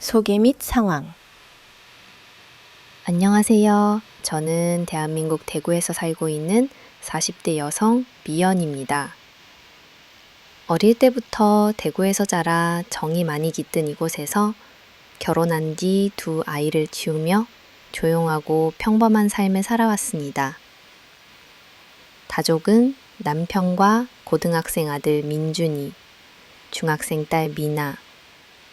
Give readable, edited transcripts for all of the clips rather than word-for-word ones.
소개 및 상황. 안녕하세요. 저는 대한민국 대구에서 살고 있는 40대 여성 미연입니다. 어릴 때부터 대구에서 자라 정이 많이 깃든 이곳에서 결혼한 뒤 두 아이를 키우며 조용하고 평범한 삶을 살아왔습니다. 가족은 남편과 고등학생 아들 민준이, 중학생 딸 미나,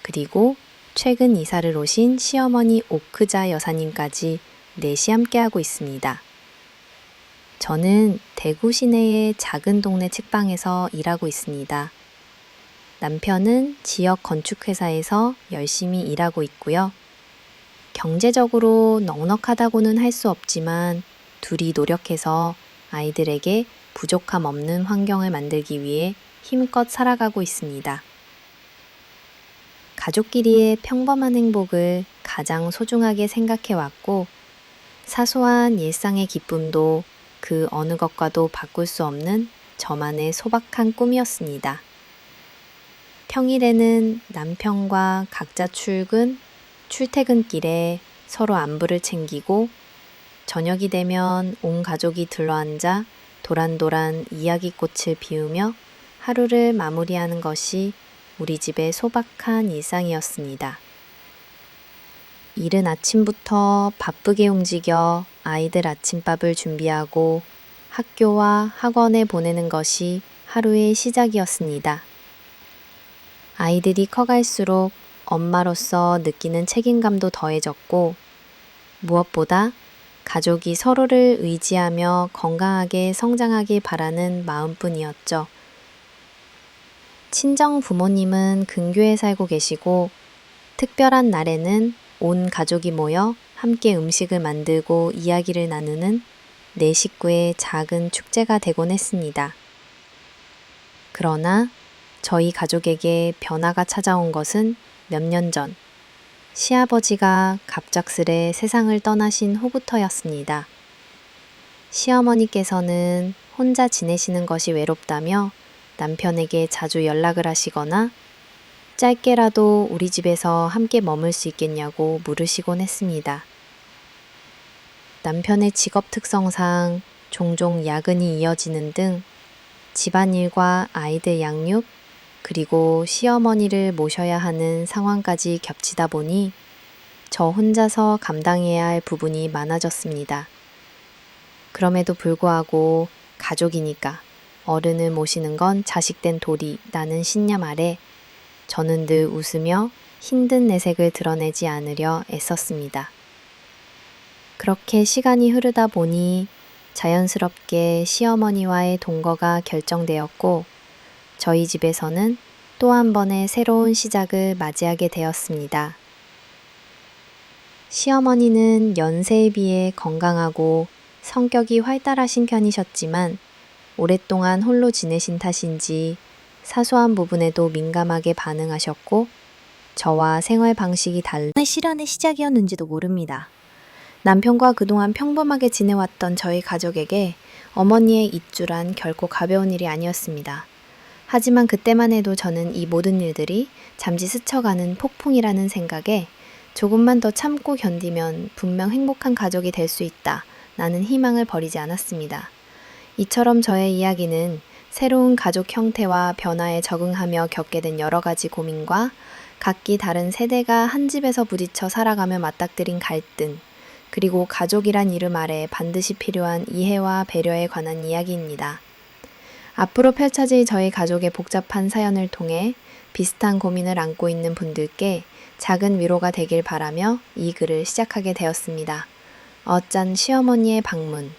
그리고 최근 이사를 오신 시어머니 오크자 여사님까지 넷이 함께하고 있습니다. 저는 대구 시내의 작은 동네 책방에서 일하고 있습니다. 남편은 지역 건축회사에서 열심히 일하고 있고요. 경제적으로 넉넉하다고는 할 수 없지만 둘이 노력해서 아이들에게 부족함 없는 환경을 만들기 위해 힘껏 살아가고 있습니다. 가족끼리의 평범한 행복을 가장 소중하게 생각해왔고 사소한 일상의 기쁨도 그 어느 것과도 바꿀 수 없는 저만의 소박한 꿈이었습니다. 평일에는 남편과 각자 출퇴근길에 서로 안부를 챙기고 저녁이 되면 온 가족이 들러앉아 도란도란 이야기꽃을 피우며 하루를 마무리하는 것이 우리 집의 소박한 일상이었습니다. 이른 아침부터 바쁘게 움직여 아이들 아침밥을 준비하고 학교와 학원에 보내는 것이 하루의 시작이었습니다. 아이들이 커갈수록 엄마로서 느끼는 책임감도 더해졌고 무엇보다 가족이 서로를 의지하며 건강하게 성장하길 바라는 마음뿐이었죠. 친정 부모님은 근교에 살고 계시고 특별한 날에는 온 가족이 모여 함께 음식을 만들고 이야기를 나누는 네 식구의 작은 축제가 되곤 했습니다. 그러나 저희 가족에게 변화가 찾아온 것은 몇 년 전, 시아버지가 갑작스레 세상을 떠나신 후부터였습니다. 시어머니께서는 혼자 지내시는 것이 외롭다며 남편에게 자주 연락을 하시거나 짧게라도 우리 집에서 함께 머물 수 있겠냐고 물으시곤 했습니다. 남편의 직업 특성상 종종 야근이 이어지는 등 집안일과 아이들 양육, 그리고 시어머니를 모셔야 하는 상황까지 겹치다 보니 저 혼자서 감당해야 할 부분이 많아졌습니다. 그럼에도 불구하고 가족이니까 어른을 모시는 건 자식된 도리라는 신념 아래 저는 늘 웃으며 힘든 내색을 드러내지 않으려 애썼습니다. 그렇게 시간이 흐르다 보니 자연스럽게 시어머니와의 동거가 결정되었고 저희 집에서는 또 한 번의 새로운 시작을 맞이하게 되었습니다. 시어머니는 연세에 비해 건강하고 성격이 활달하신 편이셨지만 오랫동안 홀로 지내신 탓인지 사소한 부분에도 민감하게 반응하셨고 저와 생활 방식이 다른 시련의 시작이었는지도 모릅니다. 남편과 그동안 평범하게 지내왔던 저희 가족에게 어머니의 입주란 결코 가벼운 일이 아니었습니다. 하지만 그때만 해도 저는 이 모든 일들이 잠시 스쳐가는 폭풍이라는 생각에 조금만 더 참고 견디면 분명 행복한 가족이 될 수 있다 라는 희망을 버리지 않았습니다. 이처럼 저의 이야기는 새로운 가족 형태와 변화에 적응하며 겪게 된 여러 가지 고민과 각기 다른 세대가 한 집에서 부딪혀 살아가며 맞닥뜨린 갈등, 그리고 가족이란 이름 아래 반드시 필요한 이해와 배려에 관한 이야기입니다. 앞으로 펼쳐질 저희 가족의 복잡한 사연을 통해 비슷한 고민을 안고 있는 분들께 작은 위로가 되길 바라며 이 글을 시작하게 되었습니다. 어짠 시어머니의 방문.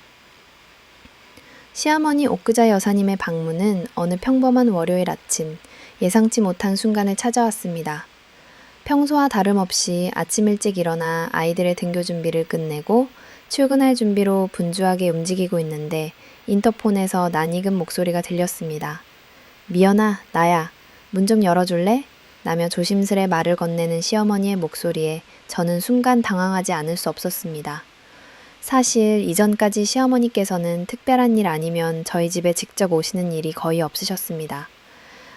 시어머니 오크자 여사님의 방문은 어느 평범한 월요일 아침 예상치 못한 순간을 찾아왔습니다. 평소와 다름없이 아침 일찍 일어나 아이들의 등교 준비를 끝내고 출근할 준비로 분주하게 움직이고 있는데 인터폰에서 낯익은 목소리가 들렸습니다. 미연아, 나야. 문 좀 열어줄래? 라며 조심스레 말을 건네는 시어머니의 목소리에 저는 순간 당황하지 않을 수 없었습니다. 사실 이전까지 시어머니께서는 특별한 일 아니면 저희 집에 직접 오시는 일이 거의 없으셨습니다.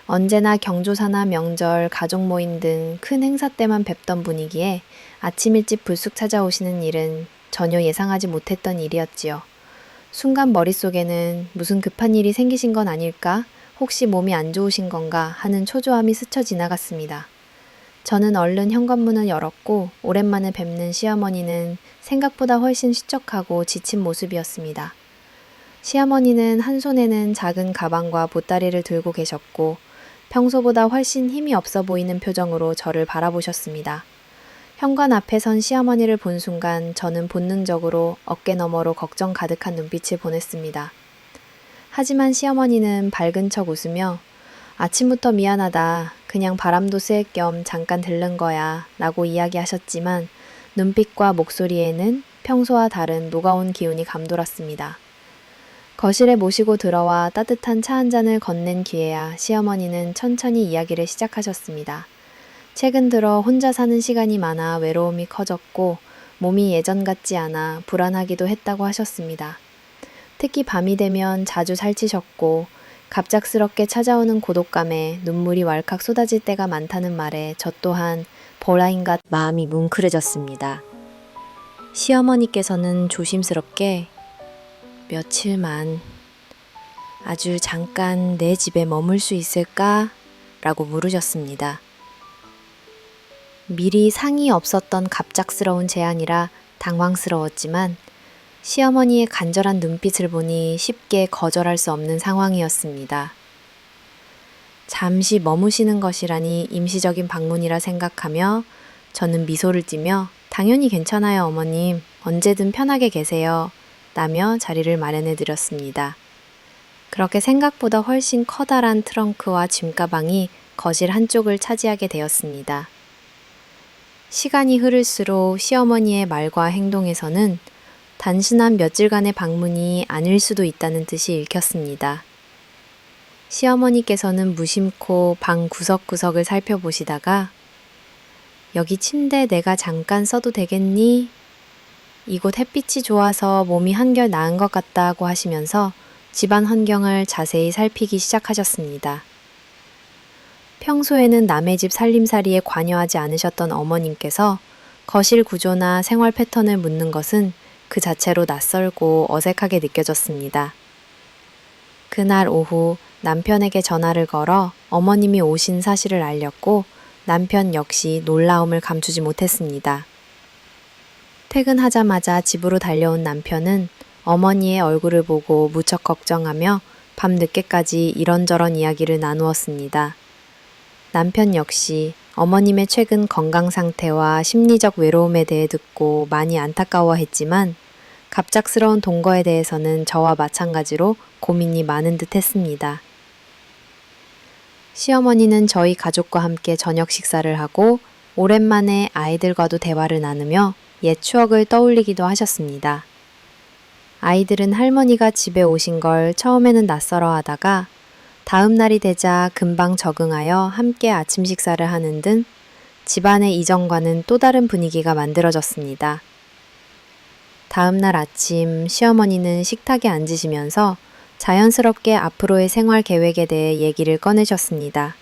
언제나 경조사나 명절, 가족 모임 등 큰 행사 때만 뵙던 분이기에 아침 일찍 불쑥 찾아오시는 일은 전혀 예상하지 못했던 일이었지요. 순간 머릿속에는 무슨 급한 일이 생기신 건 아닐까? 혹시 몸이 안 좋으신 건가? 하는 초조함이 스쳐 지나갔습니다. 저는 얼른 현관문을 열었고 오랜만에 뵙는 시어머니는 생각보다 훨씬 시적하고 지친 모습이었습니다. 시어머니는 한 손에는 작은 가방과 보따리를 들고 계셨고 평소보다 훨씬 힘이 없어 보이는 표정으로 저를 바라보셨습니다. 현관 앞에 선 시어머니를 본 순간 저는 본능적으로 어깨 너머로 걱정 가득한 눈빛을 보냈습니다. 하지만 시어머니는 밝은 척 웃으며 아침부터 미안하다. 그냥 바람도 쐴 겸 잠깐 들른 거야. 라고 이야기하셨지만 눈빛과 목소리에는 평소와 다른 노가온 기운이 감돌았습니다. 거실에 모시고 들어와 따뜻한 차 한 잔을 건넨 뒤에야 시어머니는 천천히 이야기를 시작하셨습니다. 최근 들어 혼자 사는 시간이 많아 외로움이 커졌고 몸이 예전 같지 않아 불안하기도 했다고 하셨습니다. 특히 밤이 되면 자주 살찌셨고 갑작스럽게 찾아오는 고독감에 눈물이 왈칵 쏟아질 때가 많다는 말에 저 또한 보라인가 마음이 뭉클해졌습니다. 시어머니께서는 조심스럽게 며칠만 아주 잠깐 내 집에 머물 수 있을까? 라고 물으셨습니다. 미리 상의 없었던 갑작스러운 제안이라 당황스러웠지만 시어머니의 간절한 눈빛을 보니 쉽게 거절할 수 없는 상황이었습니다. 잠시 머무시는 것이라니 임시적인 방문이라 생각하며 저는 미소를 띠며 당연히 괜찮아요 어머님. 언제든 편하게 계세요. 라며 자리를 마련해 드렸습니다. 그렇게 생각보다 훨씬 커다란 트렁크와 짐가방이 거실 한쪽을 차지하게 되었습니다. 시간이 흐를수록 시어머니의 말과 행동에서는 단순한 며칠간의 방문이 아닐 수도 있다는 뜻이 읽혔습니다. 시어머니께서는 무심코 방 구석구석을 살펴보시다가 여기 침대 내가 잠깐 써도 되겠니? 이곳 햇빛이 좋아서 몸이 한결 나은 것 같다고 하시면서 집안 환경을 자세히 살피기 시작하셨습니다. 평소에는 남의 집 살림살이에 관여하지 않으셨던 어머님께서 거실 구조나 생활 패턴을 묻는 것은 그 자체로 낯설고 어색하게 느껴졌습니다. 그날 오후 남편에게 전화를 걸어 어머님이 오신 사실을 알렸고 남편 역시 놀라움을 감추지 못했습니다. 퇴근하자마자 집으로 달려온 남편은 어머니의 얼굴을 보고 무척 걱정하며 밤늦게까지 이런저런 이야기를 나누었습니다. 남편 역시 어머님의 최근 건강 상태와 심리적 외로움에 대해 듣고 많이 안타까워했지만 갑작스러운 동거에 대해서는 저와 마찬가지로 고민이 많은 듯 했습니다. 시어머니는 저희 가족과 함께 저녁 식사를 하고 오랜만에 아이들과도 대화를 나누며 옛 추억을 떠올리기도 하셨습니다. 아이들은 할머니가 집에 오신 걸 처음에는 낯설어 하다가 다음 날이 되자 금방 적응하여 함께 아침 식사를 하는 등 집안의 이전과는 또 다른 분위기가 만들어졌습니다. 다음 날 아침 시어머니는 식탁에 앉으시면서 자연스럽게 앞으로의 생활 계획에 대해 얘기를 꺼내셨습니다.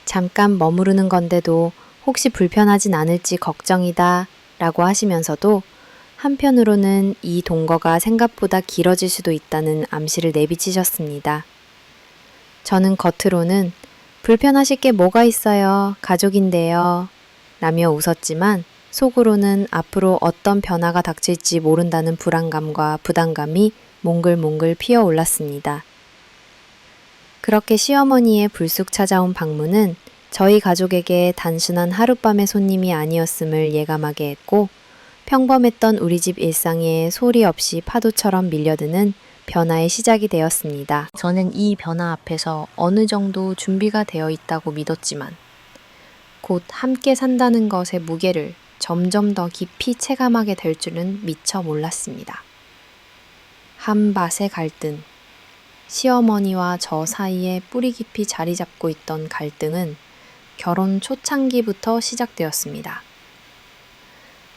잠깐 머무르는 건데도 혹시 불편하진 않을지 걱정이다 라고 하시면서도 한편으로는 이 동거가 생각보다 길어질 수도 있다는 암시를 내비치셨습니다. 저는 겉으로는 불편하실 게 뭐가 있어요. 가족인데요. 라며 웃었지만 속으로는 앞으로 어떤 변화가 닥칠지 모른다는 불안감과 부담감이 몽글몽글 피어올랐습니다. 그렇게 시어머니의 불쑥 찾아온 방문은 저희 가족에게 단순한 하룻밤의 손님이 아니었음을 예감하게 했고 평범했던 우리 집 일상에 소리 없이 파도처럼 밀려드는 변화의 시작이 되었습니다. 저는 이 변화 앞에서 어느 정도 준비가 되어 있다고 믿었지만 곧 함께 산다는 것의 무게를 점점 더 깊이 체감하게 될 줄은 미처 몰랐습니다. 한밭의 갈등, 시어머니와 저 사이에 뿌리 깊이 자리 잡고 있던 갈등은 결혼 초창기부터 시작되었습니다.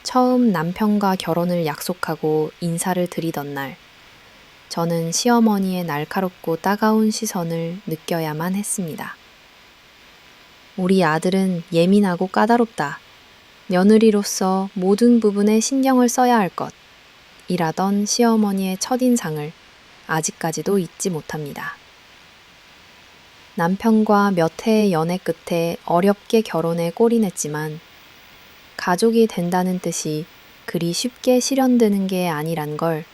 처음 남편과 결혼을 약속하고 인사를 드리던 날, 저는 시어머니의 날카롭고 따가운 시선을 느껴야만 했습니다. 우리 아들은 예민하고 까다롭다. 며느리로서 모든 부분에 신경을 써야 할 것. 이라던 시어머니의 첫인상을 아직까지도 잊지 못합니다. 남편과 몇 해의 연애 끝에 어렵게 결혼에 골인했지만 가족이 된다는 뜻이 그리 쉽게 실현되는 게 아니란 걸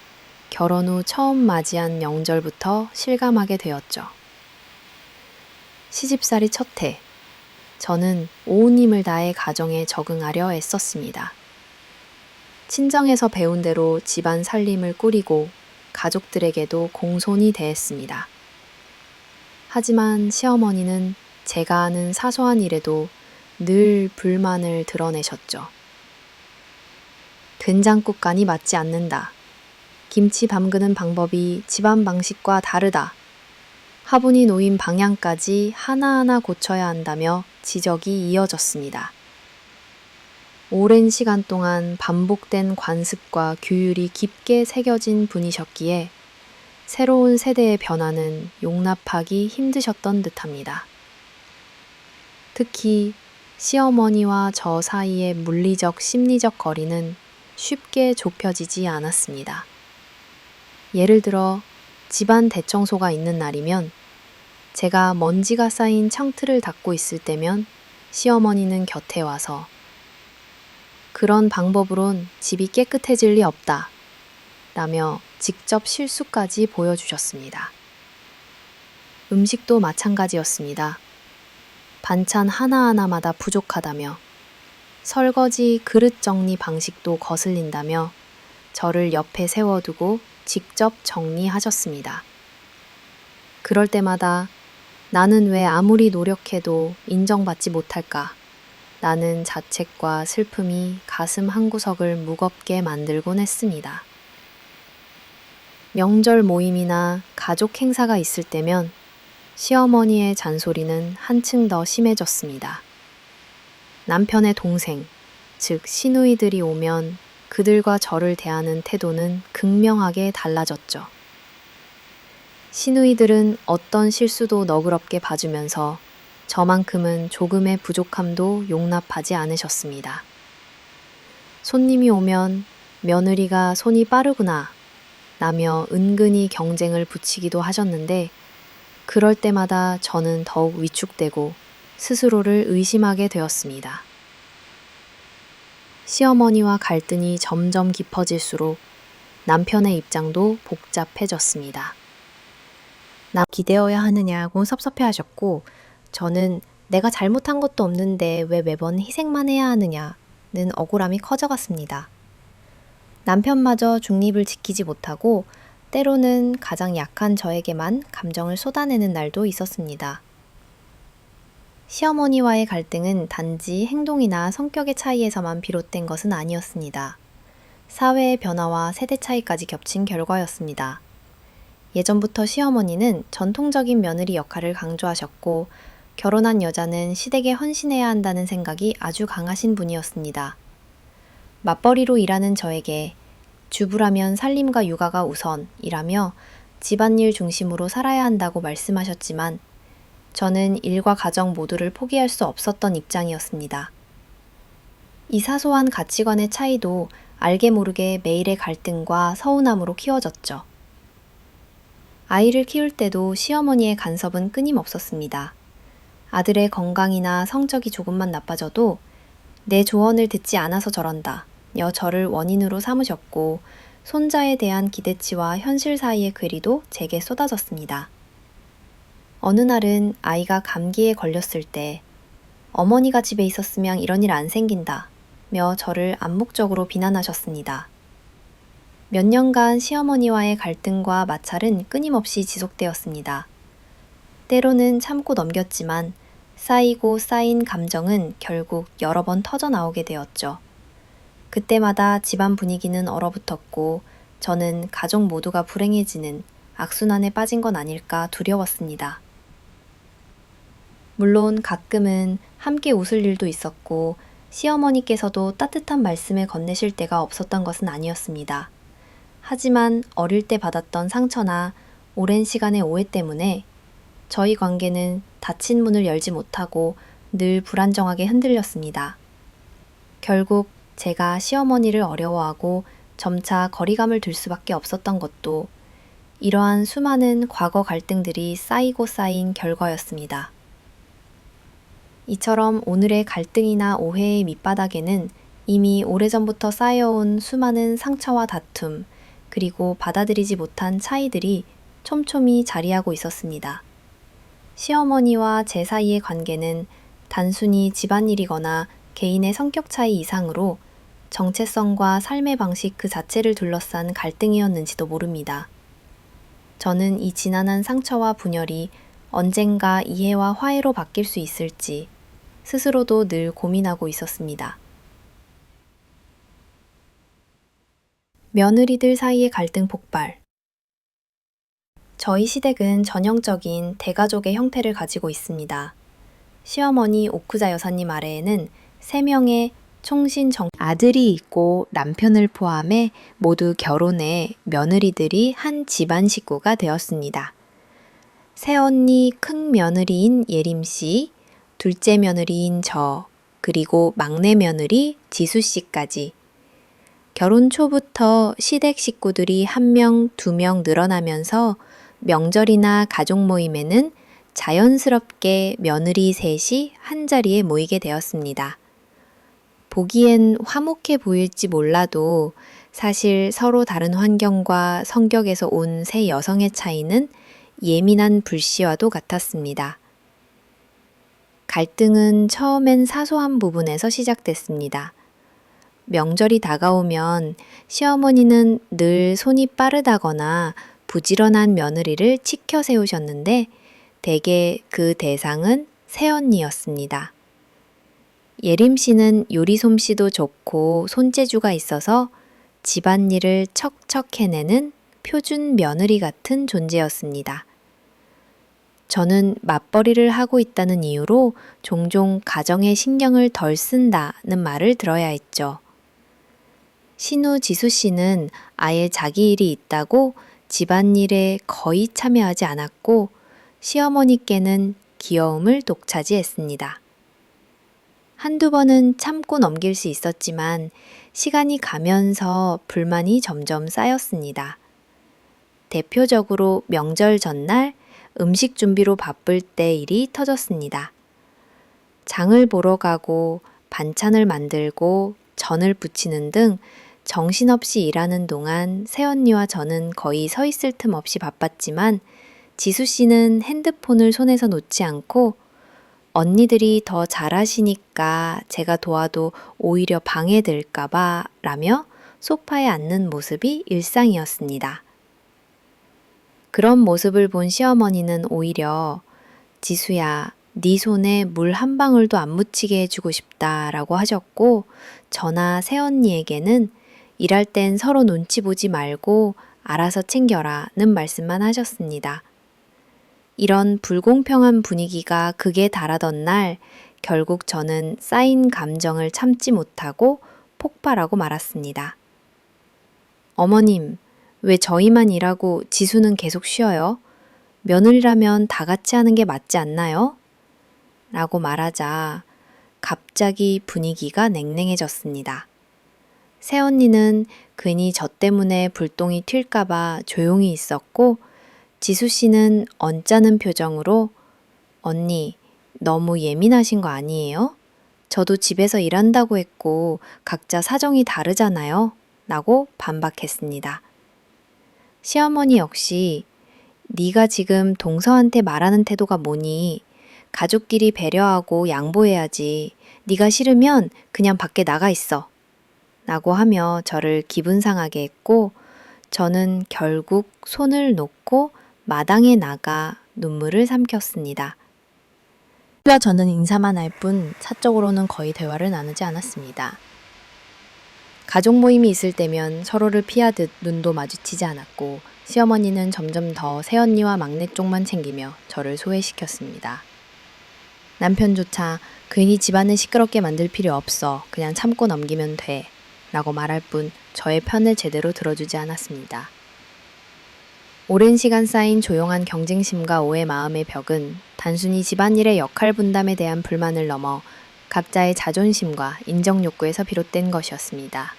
결혼 후 처음 맞이한 명절부터 실감하게 되었죠. 시집살이 첫 해, 저는 온 힘을 다해 가정에 적응하려 애썼습니다. 친정에서 배운 대로 집안 살림을 꾸리고 가족들에게도 공손히 대했습니다. 하지만 시어머니는 제가 하는 사소한 일에도 늘 불만을 드러내셨죠. 된장국 간이 맞지 않는다. 김치 담그는 방법이 집안 방식과 다르다. 화분이 놓인 방향까지 하나하나 고쳐야 한다며 지적이 이어졌습니다. 오랜 시간 동안 반복된 관습과 규율이 깊게 새겨진 분이셨기에 새로운 세대의 변화는 용납하기 힘드셨던 듯합니다. 특히 시어머니와 저 사이의 물리적, 심리적 거리는 쉽게 좁혀지지 않았습니다. 예를 들어 집안 대청소가 있는 날이면 제가 먼지가 쌓인 창틀을 닦고 있을 때면 시어머니는 곁에 와서 그런 방법으론 집이 깨끗해질 리 없다 라며 직접 실수까지 보여주셨습니다. 음식도 마찬가지였습니다. 반찬 하나하나마다 부족하다며 설거지 그릇 정리 방식도 거슬린다며 저를 옆에 세워두고 직접 정리하셨습니다. 그럴 때마다 나는 왜 아무리 노력해도 인정받지 못할까? 라는 자책과 슬픔이 가슴 한구석을 무겁게 만들곤 했습니다. 명절 모임이나 가족 행사가 있을 때면 시어머니의 잔소리는 한층 더 심해졌습니다. 남편의 동생, 즉 시누이들이 오면 그들과 저를 대하는 태도는 극명하게 달라졌죠. 시누이들은 어떤 실수도 너그럽게 봐주면서 저만큼은 조금의 부족함도 용납하지 않으셨습니다. 손님이 오면 며느리가 손이 빠르구나 라며 은근히 경쟁을 붙이기도 하셨는데 그럴 때마다 저는 더욱 위축되고 스스로를 의심하게 되었습니다. 시어머니와 갈등이 점점 깊어질수록 남편의 입장도 복잡해졌습니다. 나 기대어야 하느냐고 섭섭해하셨고 저는 내가 잘못한 것도 없는데 왜 매번 희생만 해야 하느냐는 억울함이 커져갔습니다. 남편마저 중립을 지키지 못하고 때로는 가장 약한 저에게만 감정을 쏟아내는 날도 있었습니다. 시어머니와의 갈등은 단지 행동이나 성격의 차이에서만 비롯된 것은 아니었습니다. 사회의 변화와 세대 차이까지 겹친 결과였습니다. 예전부터 시어머니는 전통적인 며느리 역할을 강조하셨고 결혼한 여자는 시댁에 헌신해야 한다는 생각이 아주 강하신 분이었습니다. 맞벌이로 일하는 저에게 주부라면 살림과 육아가 우선이라며 집안일 중심으로 살아야 한다고 말씀하셨지만 저는 일과 가정 모두를 포기할 수 없었던 입장이었습니다. 이 사소한 가치관의 차이도 알게 모르게 매일의 갈등과 서운함으로 키워졌죠. 아이를 키울 때도 시어머니의 간섭은 끊임없었습니다. 아들의 건강이나 성적이 조금만 나빠져도 내 조언을 듣지 않아서 저런다 여 저를 원인으로 삼으셨고 손자에 대한 기대치와 현실 사이의 괴리도 제게 쏟아졌습니다. 어느 날은 아이가 감기에 걸렸을 때 어머니가 집에 있었으면 이런 일 안 생긴다 며 저를 암묵적으로 비난하셨습니다. 몇 년간 시어머니와의 갈등과 마찰은 끊임없이 지속되었습니다. 때로는 참고 넘겼지만 쌓이고 쌓인 감정은 결국 여러 번 터져나오게 되었죠. 그때마다 집안 분위기는 얼어붙었고 저는 가족 모두가 불행해지는 악순환에 빠진 건 아닐까 두려웠습니다. 물론 가끔은 함께 웃을 일도 있었고 시어머니께서도 따뜻한 말씀을 건네실 때가 없었던 것은 아니었습니다. 하지만 어릴 때 받았던 상처나 오랜 시간의 오해 때문에 저희 관계는 닫힌 문을 열지 못하고 늘 불안정하게 흔들렸습니다. 결국 제가 시어머니를 어려워하고 점차 거리감을 둘 수밖에 없었던 것도 이러한 수많은 과거 갈등들이 쌓이고 쌓인 결과였습니다. 이처럼 오늘의 갈등이나 오해의 밑바닥에는 이미 오래전부터 쌓여온 수많은 상처와 다툼, 그리고 받아들이지 못한 차이들이 촘촘히 자리하고 있었습니다. 시어머니와 제 사이의 관계는 단순히 집안일이거나 개인의 성격 차이 이상으로 정체성과 삶의 방식 그 자체를 둘러싼 갈등이었는지도 모릅니다. 저는 이 지난한 상처와 분열이 언젠가 이해와 화해로 바뀔 수 있을지 스스로도 늘 고민하고 있었습니다. 며느리들 사이의 갈등 폭발. 저희 시댁은 전형적인 대가족의 형태를 가지고 있습니다. 시어머니 오쿠자 여사님 아래에는 3명의 아들이 있고 남편을 포함해 모두 결혼해 며느리들이 한 집안 식구가 되었습니다. 새언니 큰 며느리인 예림씨, 둘째 며느리인 저, 그리고 막내 며느리 지수씨까지. 결혼 초부터 시댁 식구들이 1명, 2명 늘어나면서 명절이나 가족 모임에는 자연스럽게 며느리 셋이 한자리에 모이게 되었습니다. 보기엔 화목해 보일지 몰라도 사실 서로 다른 환경과 성격에서 온 세 여성의 차이는 예민한 불씨와도 같았습니다. 갈등은 처음엔 사소한 부분에서 시작됐습니다. 명절이 다가오면 시어머니는 늘 손이 빠르다거나 부지런한 며느리를 치켜 세우셨는데 대개 그 대상은 새언니였습니다. 예림 씨는 요리 솜씨도 좋고 손재주가 있어서 집안일을 척척 해내는 표준 며느리 같은 존재였습니다. 저는 맞벌이를 하고 있다는 이유로 종종 가정에 신경을 덜 쓴다는 말을 들어야 했죠. 신우 지수 씨는 아예 자기 일이 있다고 집안일에 거의 참여하지 않았고 시어머니께는 귀여움을 독차지했습니다. 한두 번은 참고 넘길 수 있었지만 시간이 가면서 불만이 점점 쌓였습니다. 대표적으로 명절 전날 음식 준비로 바쁠 때 일이 터졌습니다. 장을 보러 가고 반찬을 만들고 전을 부치는 등 정신없이 일하는 동안 새언니와 저는 거의 서 있을 틈 없이 바빴지만 지수 씨는 핸드폰을 손에서 놓지 않고 언니들이 더 잘하시니까 제가 도와도 오히려 방해될까봐 라며 소파에 앉는 모습이 일상이었습니다. 그런 모습을 본 시어머니는 오히려 지수야, 네 손에 물 한 방울도 안 묻히게 해주고 싶다라고 하셨고 저나 새언니에게는 일할 땐 서로 눈치 보지 말고 알아서 챙겨라는 말씀만 하셨습니다. 이런 불공평한 분위기가 극에 달하던 날 결국 저는 쌓인 감정을 참지 못하고 폭발하고 말았습니다. 어머님, 왜 저희만 일하고 지수는 계속 쉬어요? 며느리라면 다 같이 하는 게 맞지 않나요? 라고 말하자 갑자기 분위기가 냉랭해졌습니다. 새언니는 괜히 저 때문에 불똥이 튈까봐 조용히 있었고 지수 씨는 언짢은 표정으로 언니, 너무 예민하신 거 아니에요? 저도 집에서 일한다고 했고 각자 사정이 다르잖아요? 라고 반박했습니다. 시어머니 역시 네가 지금 동서한테 말하는 태도가 뭐니? 가족끼리 배려하고 양보해야지. 네가 싫으면 그냥 밖에 나가 있어. 라고 하며 저를 기분 상하게 했고 저는 결국 손을 놓고 마당에 나가 눈물을 삼켰습니다. 저는 인사만 할 뿐 사적으로는 거의 대화를 나누지 않았습니다. 가족 모임이 있을 때면 서로를 피하듯 눈도 마주치지 않았고 시어머니는 점점 더 새언니와 막내 쪽만 챙기며 저를 소외시켰습니다. 남편조차 괜히 집안을 시끄럽게 만들 필요 없어. 그냥 참고 넘기면 돼. 라고 말할 뿐 저의 편을 제대로 들어주지 않았습니다. 오랜 시간 쌓인 조용한 경쟁심과 오해 마음의 벽은 단순히 집안일의 역할 분담에 대한 불만을 넘어 각자의 자존심과 인정 욕구에서 비롯된 것이었습니다.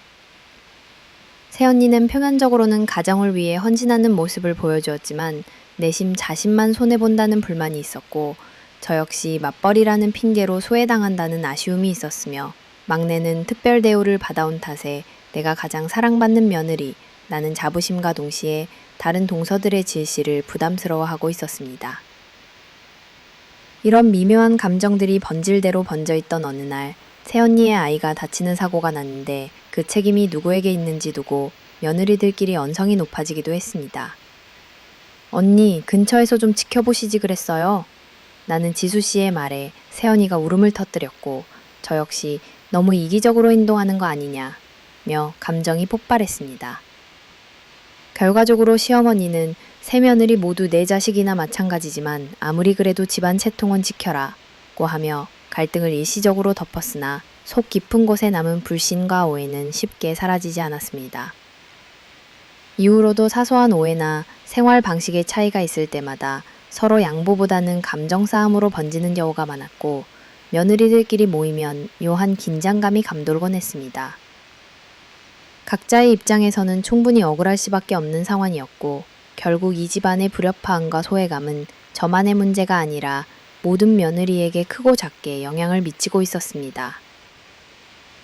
새언니는 표면적으로는 가정을 위해 헌신하는 모습을 보여주었지만 내심 자신만 손해본다는 불만이 있었고 저 역시 맞벌이라는 핑계로 소외당한다는 아쉬움이 있었으며 막내는 특별 대우를 받아온 탓에 내가 가장 사랑받는 며느리, 나는 자부심과 동시에 다른 동서들의 질시를 부담스러워하고 있었습니다. 이런 미묘한 감정들이 번질대로 번져있던 어느 날 새언니의 아이가 다치는 사고가 났는데 그 책임이 누구에게 있는지 두고 며느리들끼리 언성이 높아지기도 했습니다. 언니, 근처에서 좀 지켜보시지 그랬어요. 나는 지수씨의 말에 새언니가 울음을 터뜨렸고 저 역시 너무 이기적으로 행동하는 거 아니냐며 감정이 폭발했습니다. 결과적으로 시어머니는 세 며느리 모두 내 자식이나 마찬가지지만 아무리 그래도 집안 채통은 지켜라고 하며 갈등을 일시적으로 덮었으나 속 깊은 곳에 남은 불신과 오해는 쉽게 사라지지 않았습니다. 이후로도 사소한 오해나 생활 방식의 차이가 있을 때마다 서로 양보보다는 감정 싸움으로 번지는 경우가 많았고 며느리들끼리 모이면 묘한 긴장감이 감돌곤 했습니다. 각자의 입장에서는 충분히 억울할 수밖에 없는 상황이었고 결국 이 집안의 불협화음과 소외감은 저만의 문제가 아니라 모든 며느리에게 크고 작게 영향을 미치고 있었습니다.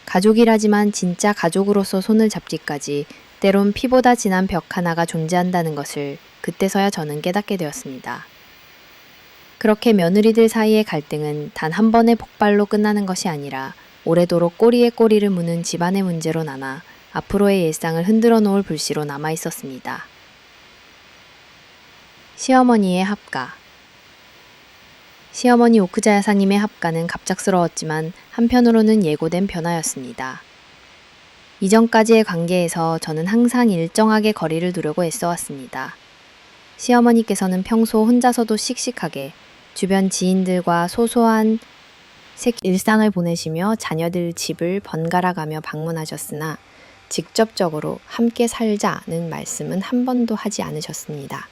가족이라지만 진짜 가족으로서 손을 잡기까지 때론 피보다 진한 벽 하나가 존재한다는 것을 그때서야 저는 깨닫게 되었습니다. 그렇게 며느리들 사이의 갈등은 단 한 번의 폭발로 끝나는 것이 아니라 오래도록 꼬리에 꼬리를 무는 집안의 문제로 나나 앞으로의 일상을 흔들어 놓을 불씨로 남아 있었습니다. 시어머니의 합가. 시어머니 오크자 여사님의 합가는 갑작스러웠지만 한편으로는 예고된 변화였습니다. 이전까지의 관계에서 저는 항상 일정하게 거리를 두려고 애써왔습니다. 시어머니께서는 평소 혼자서도 씩씩하게 주변 지인들과 소소한 일상을 보내시며 자녀들 집을 번갈아 가며 방문하셨으나 직접적으로 함께 살자는 말씀은 한 번도 하지 않으셨습니다.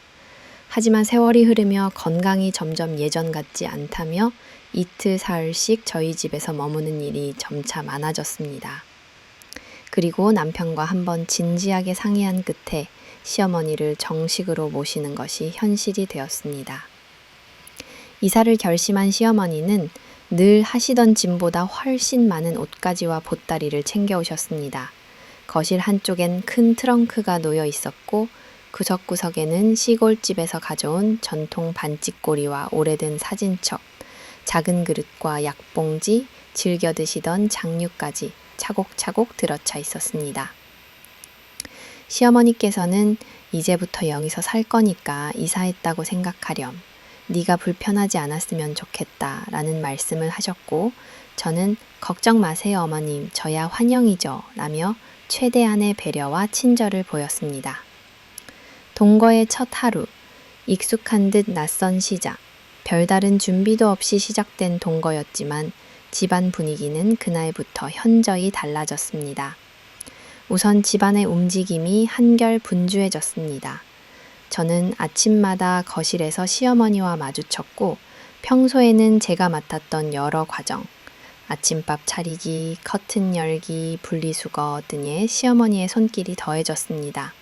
하지만 세월이 흐르며 건강이 점점 예전 같지 않다며 이틀 사흘씩 저희 집에서 머무는 일이 점차 많아졌습니다. 그리고 남편과 한번 진지하게 상의한 끝에 시어머니를 정식으로 모시는 것이 현실이 되었습니다. 이사를 결심한 시어머니는 늘 하시던 짐보다 훨씬 많은 옷가지와 보따리를 챙겨오셨습니다. 거실 한쪽엔 큰 트렁크가 놓여 있었고 구석구석에는 시골집에서 가져온 전통 반찌꼬리와 오래된 사진첩, 작은 그릇과 약봉지, 즐겨 드시던 장류까지 차곡차곡 들어차 있었습니다. 시어머니께서는 이제부터 여기서 살 거니까 이사했다고 생각하렴. 네가 불편하지 않았으면 좋겠다 라는 말씀을 하셨고 저는 걱정 마세요 어머님 저야 환영이죠 라며 최대한의 배려와 친절을 보였습니다. 동거의 첫 하루, 익숙한 듯 낯선 시작, 별다른 준비도 없이 시작된 동거였지만 집안 분위기는 그날부터 현저히 달라졌습니다. 우선 집안의 움직임이 한결 분주해졌습니다. 저는 아침마다 거실에서 시어머니와 마주쳤고 평소에는 제가 맡았던 여러 과정, 아침밥 차리기, 커튼 열기, 분리수거 등에 시어머니의 손길이 더해졌습니다.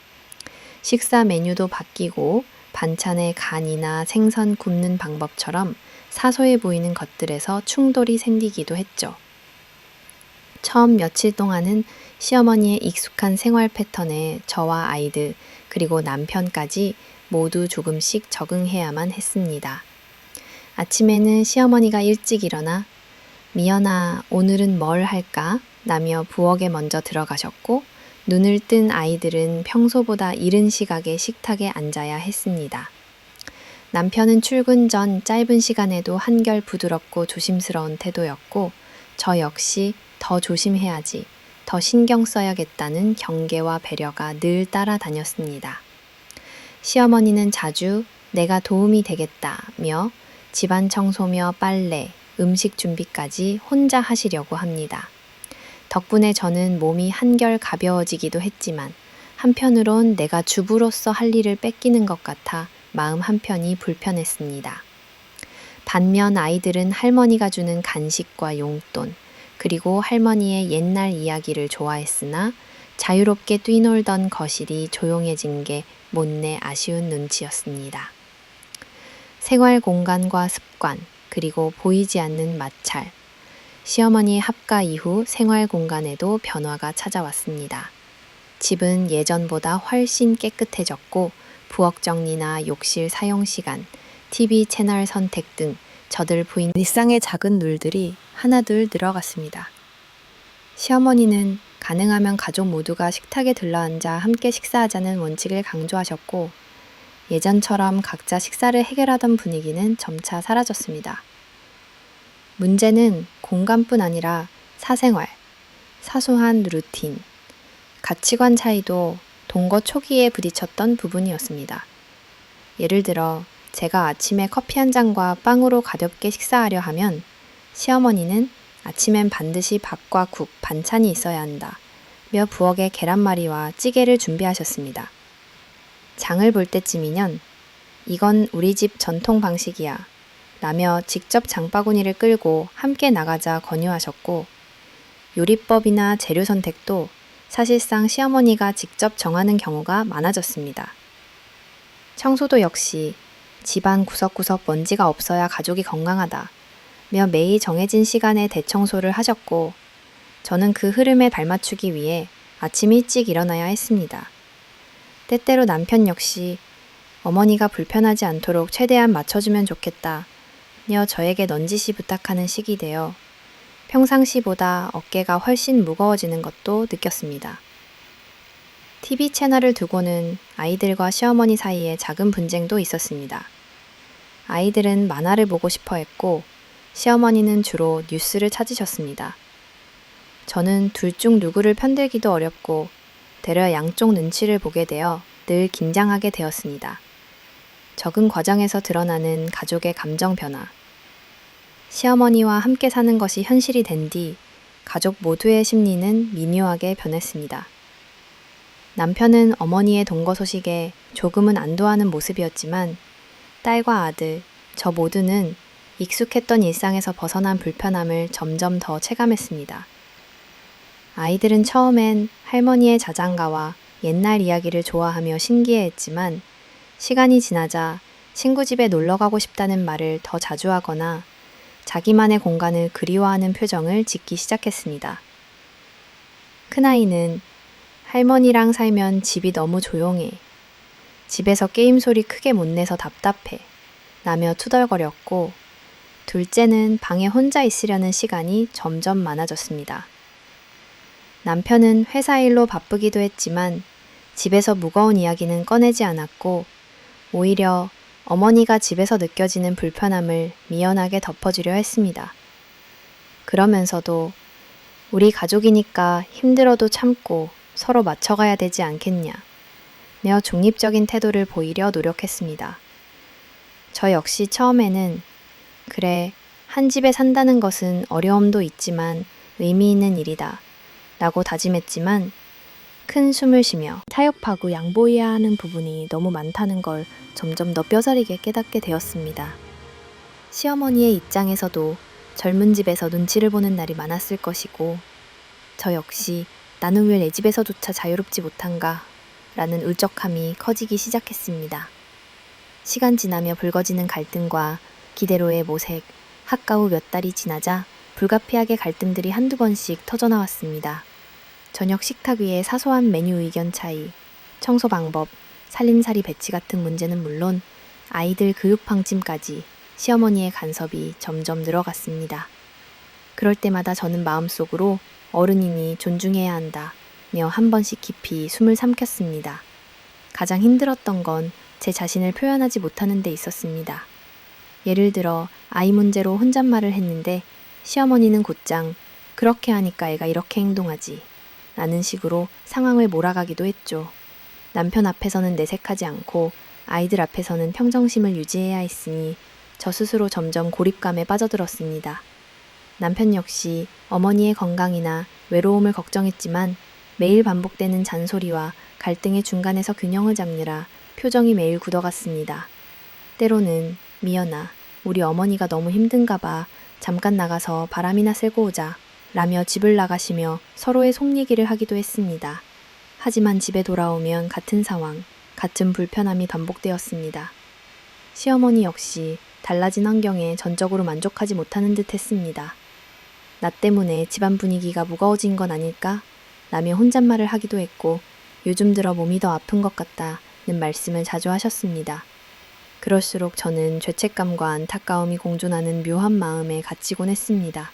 식사 메뉴도 바뀌고 반찬의 간이나 생선 굽는 방법처럼 사소해 보이는 것들에서 충돌이 생기기도 했죠. 처음 며칠 동안은 시어머니의 익숙한 생활 패턴에 저와 아이들 그리고 남편까지 모두 조금씩 적응해야만 했습니다. 아침에는 시어머니가 일찍 일어나 미연아 오늘은 뭘 할까? 라며 부엌에 먼저 들어가셨고 눈을 뜬 아이들은 평소보다 이른 시각에 식탁에 앉아야 했습니다. 남편은 출근 전 짧은 시간에도 한결 부드럽고 조심스러운 태도였고 저 역시 더 조심해야지, 더 신경 써야겠다는 경계와 배려가 늘 따라다녔습니다. 시어머니는 자주 내가 도움이 되겠다며 집안 청소며 빨래, 음식 준비까지 혼자 하시려고 합니다. 덕분에 저는 몸이 한결 가벼워지기도 했지만 한편으론 내가 주부로서 할 일을 뺏기는 것 같아 마음 한편이 불편했습니다. 반면 아이들은 할머니가 주는 간식과 용돈, 그리고 할머니의 옛날 이야기를 좋아했으나 자유롭게 뛰놀던 거실이 조용해진 게 못내 아쉬운 눈치였습니다. 생활 공간과 습관, 그리고 보이지 않는 마찰. 시어머니의 합가 이후 생활 공간에도 변화가 찾아왔습니다. 집은 예전보다 훨씬 깨끗해졌고 부엌 정리나 욕실 사용 시간, TV 채널 선택 등 저들 부인 일상의 작은 룰들이 하나둘 늘어갔습니다. 시어머니는 가능하면 가족 모두가 식탁에 들러앉아 함께 식사하자는 원칙을 강조하셨고 예전처럼 각자 식사를 해결하던 분위기는 점차 사라졌습니다. 문제는 공간뿐 아니라 사생활, 사소한 루틴, 가치관 차이도 동거 초기에 부딪혔던 부분이었습니다. 예를 들어 제가 아침에 커피 한 잔과 빵으로 가볍게 식사하려 하면 시어머니는 아침엔 반드시 밥과 국, 반찬이 있어야 한다 며 부엌에 계란말이와 찌개를 준비하셨습니다. 장을 볼 때쯤이면 이건 우리 집 전통 방식이야 라며 직접 장바구니를 끌고 함께 나가자 권유하셨고 요리법이나 재료 선택도 사실상 시어머니가 직접 정하는 경우가 많아졌습니다. 청소도 역시 집안 구석구석 먼지가 없어야 가족이 건강하다 며 매일 정해진 시간에 대청소를 하셨고 저는 그 흐름에 발맞추기 위해 아침 일찍 일어나야 했습니다. 때때로 남편 역시 어머니가 불편하지 않도록 최대한 맞춰주면 좋겠다 며 저에게 넌지시 부탁하는 시기 되어 평상시보다 어깨가 훨씬 무거워지는 것도 느꼈습니다. TV 채널을 두고는 아이들과 시어머니 사이에 작은 분쟁도 있었습니다. 아이들은 만화를 보고 싶어 했고 시어머니는 주로 뉴스를 찾으셨습니다. 저는 둘 중 누구를 편들기도 어렵고 되려 양쪽 눈치를 보게 되어 늘 긴장하게 되었습니다. 적응 과정에서 드러나는 가족의 감정 변화. 시어머니와 함께 사는 것이 현실이 된 뒤 가족 모두의 심리는 미묘하게 변했습니다. 남편은 어머니의 동거 소식에 조금은 안도하는 모습이었지만 딸과 아들, 저 모두는 익숙했던 일상에서 벗어난 불편함을 점점 더 체감했습니다. 아이들은 처음엔 할머니의 자장가와 옛날 이야기를 좋아하며 신기해했지만 시간이 지나자 친구 집에 놀러 가고 싶다는 말을 더 자주 하거나 자기만의 공간을 그리워하는 표정을 짓기 시작했습니다. 큰아이는 할머니랑 살면 집이 너무 조용해. 집에서 게임 소리 크게 못 내서 답답해. 라며 투덜거렸고 둘째는 방에 혼자 있으려는 시간이 점점 많아졌습니다. 남편은 회사 일로 바쁘기도 했지만 집에서 무거운 이야기는 꺼내지 않았고 오히려 어머니가 집에서 느껴지는 불편함을 미연하게 덮어주려 했습니다. 그러면서도 우리 가족이니까 힘들어도 참고 서로 맞춰가야 되지 않겠냐 며 중립적인 태도를 보이려 노력했습니다. 저 역시 처음에는 그래, 한 집에 산다는 것은 어려움도 있지만 의미 있는 일이다 라고 다짐했지만 큰 숨을 쉬며 타협하고 양보해야 하는 부분이 너무 많다는 걸 점점 더 뼈저리게 깨닫게 되었습니다. 시어머니의 입장에서도 젊은 집에서 눈치를 보는 날이 많았을 것이고 저 역시 나는 왜 내 집에서조차 자유롭지 못한가 라는 울적함이 커지기 시작했습니다. 시간 지나며 불거지는 갈등과 기대로의 모색, 학가 후 몇 달이 지나자 불가피하게 갈등들이 한두 번씩 터져나왔습니다. 저녁 식탁 위에 사소한 메뉴 의견 차이, 청소 방법, 살림살이 배치 같은 문제는 물론 아이들 교육 방침까지 시어머니의 간섭이 점점 늘어갔습니다. 그럴 때마다 저는 마음속으로 어른이니 존중해야 한다 며 한 번씩 깊이 숨을 삼켰습니다. 가장 힘들었던 건 제 자신을 표현하지 못하는 데 있었습니다. 예를 들어 아이 문제로 혼잣말을 했는데 시어머니는 곧장 그렇게 하니까 애가 이렇게 행동하지 라는 식으로 상황을 몰아가기도 했죠. 남편 앞에서는 내색하지 않고 아이들 앞에서는 평정심을 유지해야 했으니 저 스스로 점점 고립감에 빠져들었습니다. 남편 역시 어머니의 건강이나 외로움을 걱정했지만 매일 반복되는 잔소리와 갈등의 중간에서 균형을 잡느라 표정이 매일 굳어갔습니다. 때로는 미연아, 우리 어머니가 너무 힘든가 봐. 잠깐 나가서 바람이나 쐬고 오자. 라며 집을 나가시며 서로의 속 얘기를 하기도 했습니다. 하지만 집에 돌아오면 같은 상황, 같은 불편함이 반복되었습니다. 시어머니 역시 달라진 환경에 전적으로 만족하지 못하는 듯 했습니다. 나 때문에 집안 분위기가 무거워진 건 아닐까? 라며 혼잣말을 하기도 했고 요즘 들어 몸이 더 아픈 것 같다는 말씀을 자주 하셨습니다. 그럴수록 저는 죄책감과 안타까움이 공존하는 묘한 마음에 갇히곤 했습니다.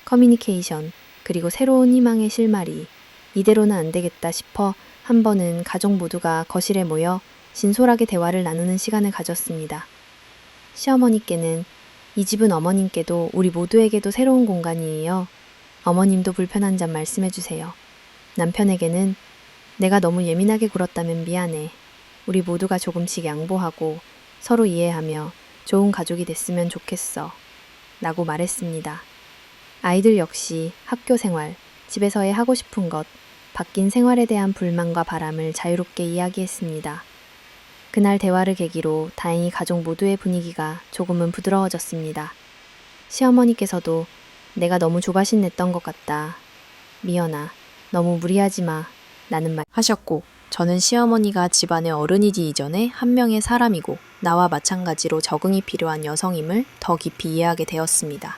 커뮤니케이션, 그리고 새로운 희망의 실마리, 이대로는 안 되겠다 싶어 한 번은 가족 모두가 거실에 모여 진솔하게 대화를 나누는 시간을 가졌습니다. 시어머니께는 이 집은 어머님께도 우리 모두에게도 새로운 공간이에요. 어머님도 불편한 점 말씀해 주세요. 남편에게는 내가 너무 예민하게 굴었다면 미안해. 우리 모두가 조금씩 양보하고 서로 이해하며 좋은 가족이 됐으면 좋겠어. 라고 말했습니다. 아이들 역시 학교 생활, 집에서의 하고 싶은 것, 바뀐 생활에 대한 불만과 바람을 자유롭게 이야기했습니다. 그날 대화를 계기로 다행히 가족 모두의 분위기가 조금은 부드러워졌습니다. 시어머니께서도 내가 너무 조바심 냈던 것 같다. 미연아, 너무 무리하지 마. 라는 말 하셨고, 저는 시어머니가 집안의 어른이기 이전에 한 명의 사람이고 나와 마찬가지로 적응이 필요한 여성임을 더 깊이 이해하게 되었습니다.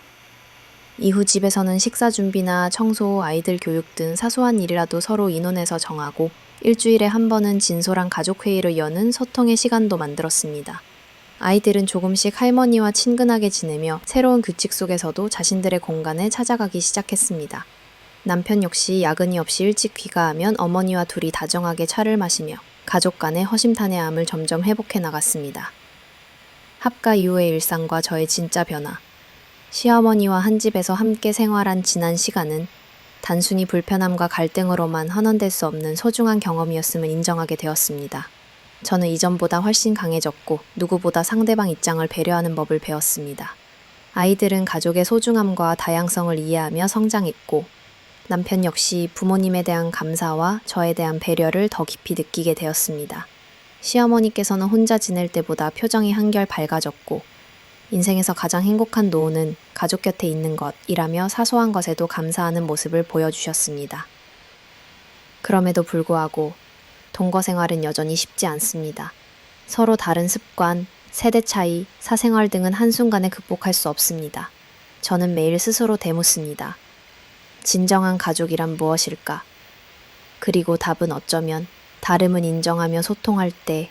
이후 집에서는 식사 준비나 청소, 아이들 교육 등 사소한 일이라도 서로 의논해서 정하고 일주일에 한 번은 진솔한 가족회의를 여는 소통의 시간도 만들었습니다. 아이들은 조금씩 할머니와 친근하게 지내며 새로운 규칙 속에서도 자신들의 공간을 찾아가기 시작했습니다. 남편 역시 야근이 없이 일찍 귀가하면 어머니와 둘이 다정하게 차를 마시며 가족 간의 허심탄회함을 점점 회복해 나갔습니다. 합가 이후의 일상과 저의 진짜 변화. 시어머니와 한 집에서 함께 생활한 지난 시간은 단순히 불편함과 갈등으로만 환원될 수 없는 소중한 경험이었음을 인정하게 되었습니다. 저는 이전보다 훨씬 강해졌고 누구보다 상대방 입장을 배려하는 법을 배웠습니다. 아이들은 가족의 소중함과 다양성을 이해하며 성장했고 남편 역시 부모님에 대한 감사와 저에 대한 배려를 더 깊이 느끼게 되었습니다. 시어머니께서는 혼자 지낼 때보다 표정이 한결 밝아졌고 인생에서 가장 행복한 노후는 가족 곁에 있는 것이라며 사소한 것에도 감사하는 모습을 보여주셨습니다. 그럼에도 불구하고 동거 생활은 여전히 쉽지 않습니다. 서로 다른 습관, 세대 차이, 사생활 등은 한순간에 극복할 수 없습니다. 저는 매일 스스로 되묻습니다. 진정한 가족이란 무엇일까? 그리고 답은 어쩌면 다름은 인정하며 소통할 때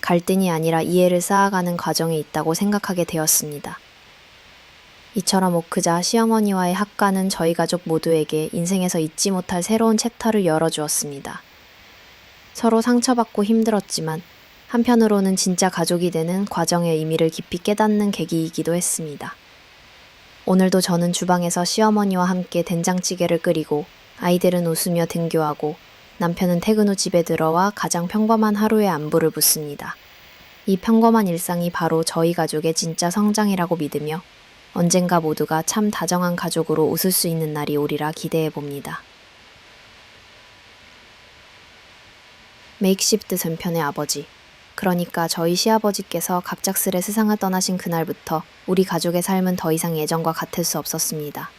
갈등이 아니라 이해를 쌓아가는 과정에 있다고 생각하게 되었습니다. 이처럼 오크자 시어머니와의 합가는 저희 가족 모두에게 인생에서 잊지 못할 새로운 챕터를 열어주었습니다. 서로 상처받고 힘들었지만 한편으로는 진짜 가족이 되는 과정의 의미를 깊이 깨닫는 계기이기도 했습니다. 오늘도 저는 주방에서 시어머니와 함께 된장찌개를 끓이고 아이들은 웃으며 등교하고 남편은 퇴근 후 집에 들어와 가장 평범한 하루의 안부를 묻습니다. 이 평범한 일상이 바로 저희 가족의 진짜 성장이라고 믿으며 언젠가 모두가 참 다정한 가족으로 웃을 수 있는 날이 오리라 기대해 봅니다. 메이크시프트 전편의 아버지, 그러니까 저희 시아버지께서 갑작스레 세상을 떠나신 그날부터 우리 가족의 삶은 더 이상 예전과 같을 수 없었습니다.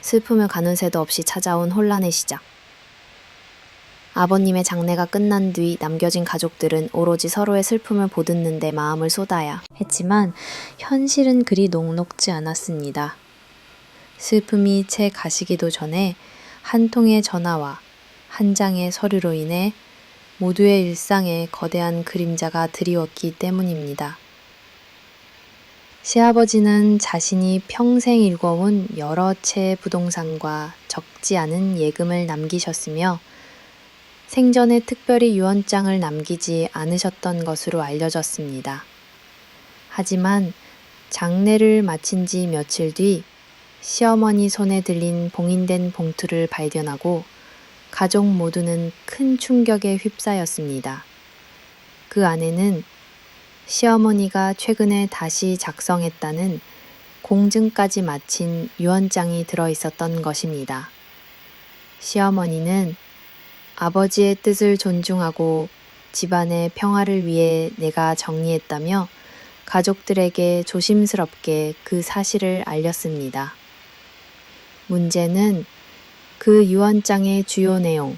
슬픔을 가는 새도 없이 찾아온 혼란의 시작. 아버님의 장례가 끝난 뒤 남겨진 가족들은 오로지 서로의 슬픔을 보듬는 데 마음을 쏟아야 했지만 현실은 그리 녹록지 않았습니다. 슬픔이 채 가시기도 전에 한 통의 전화와 한 장의 서류로 인해 모두의 일상에 거대한 그림자가 드리웠기 때문입니다. 시아버지는 자신이 평생 일궈온 여러 채의 부동산과 적지 않은 예금을 남기셨으며 생전에 특별히 유언장을 남기지 않으셨던 것으로 알려졌습니다. 하지만 장례를 마친 지 며칠 뒤 시어머니 손에 들린 봉인된 봉투를 발견하고 가족 모두는 큰 충격에 휩싸였습니다. 그 안에는 시어머니가 최근에 다시 작성했다는 공증까지 마친 유언장이 들어있었던 것입니다. 시어머니는 아버지의 뜻을 존중하고 집안의 평화를 위해 내가 정리했다며 가족들에게 조심스럽게 그 사실을 알렸습니다. 문제는 그 유언장의 주요 내용,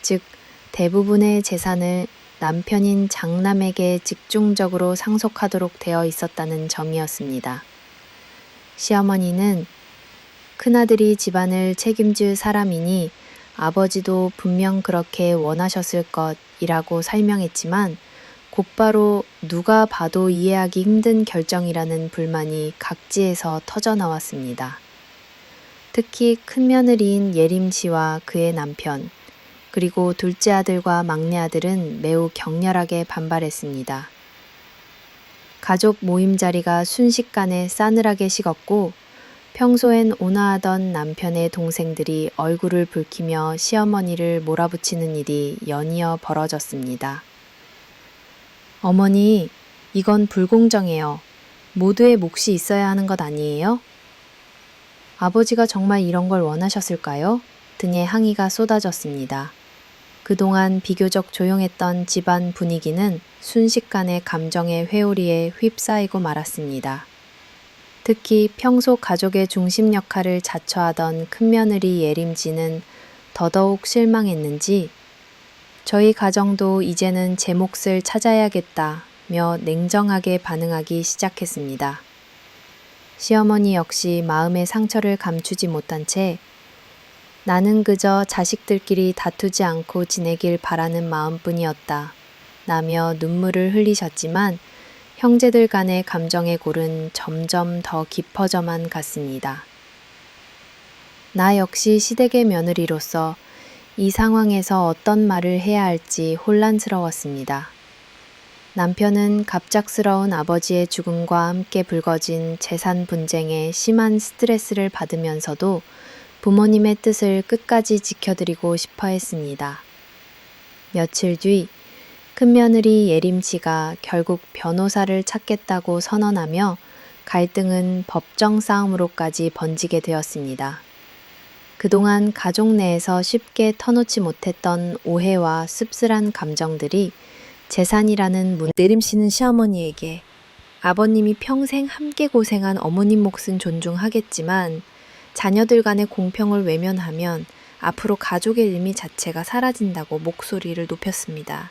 즉 대부분의 재산을 남편인 장남에게 집중적으로 상속하도록 되어 있었다는 점이었습니다. 시어머니는 큰아들이 집안을 책임질 사람이니 아버지도 분명 그렇게 원하셨을 것이라고 설명했지만 곧바로 누가 봐도 이해하기 힘든 결정이라는 불만이 각지에서 터져나왔습니다. 특히 큰며느리인 예림 씨와 그의 남편, 그리고 둘째 아들과 막내 아들은 매우 격렬하게 반발했습니다. 가족 모임 자리가 순식간에 싸늘하게 식었고 평소엔 온화하던 남편의 동생들이 얼굴을 붉히며 시어머니를 몰아붙이는 일이 연이어 벌어졌습니다. 어머니, 이건 불공정해요. 모두의 몫이 있어야 하는 것 아니에요? 아버지가 정말 이런 걸 원하셨을까요? 등의 항의가 쏟아졌습니다. 그동안 비교적 조용했던 집안 분위기는 순식간에 감정의 회오리에 휩싸이고 말았습니다. 특히 평소 가족의 중심 역할을 자처하던 큰며느리 예림지는 더더욱 실망했는지 저희 가정도 이제는 제 몫을 찾아야겠다며 냉정하게 반응하기 시작했습니다. 시어머니 역시 마음의 상처를 감추지 못한 채 나는 그저 자식들끼리 다투지 않고 지내길 바라는 마음뿐이었다 라며 눈물을 흘리셨지만 형제들 간의 감정의 골은 점점 더 깊어져만 갔습니다. 나 역시 시댁의 며느리로서 이 상황에서 어떤 말을 해야 할지 혼란스러웠습니다. 남편은 갑작스러운 아버지의 죽음과 함께 불거진 재산 분쟁에 심한 스트레스를 받으면서도 부모님의 뜻을 끝까지 지켜드리고 싶어 했습니다. 며칠 뒤 큰며느리 예림 씨가 결국 변호사를 찾겠다고 선언하며 갈등은 법정 싸움으로까지 번지게 되었습니다. 그동안 가족 내에서 쉽게 터놓지 못했던 오해와 씁쓸한 감정들이 재산이라는 예림 씨는 시어머니에게 아버님이 평생 함께 고생한 어머님 몫은 존중하겠지만 자녀들 간의 공평을 외면하면 앞으로 가족의 의미 자체가 사라진다고 목소리를 높였습니다.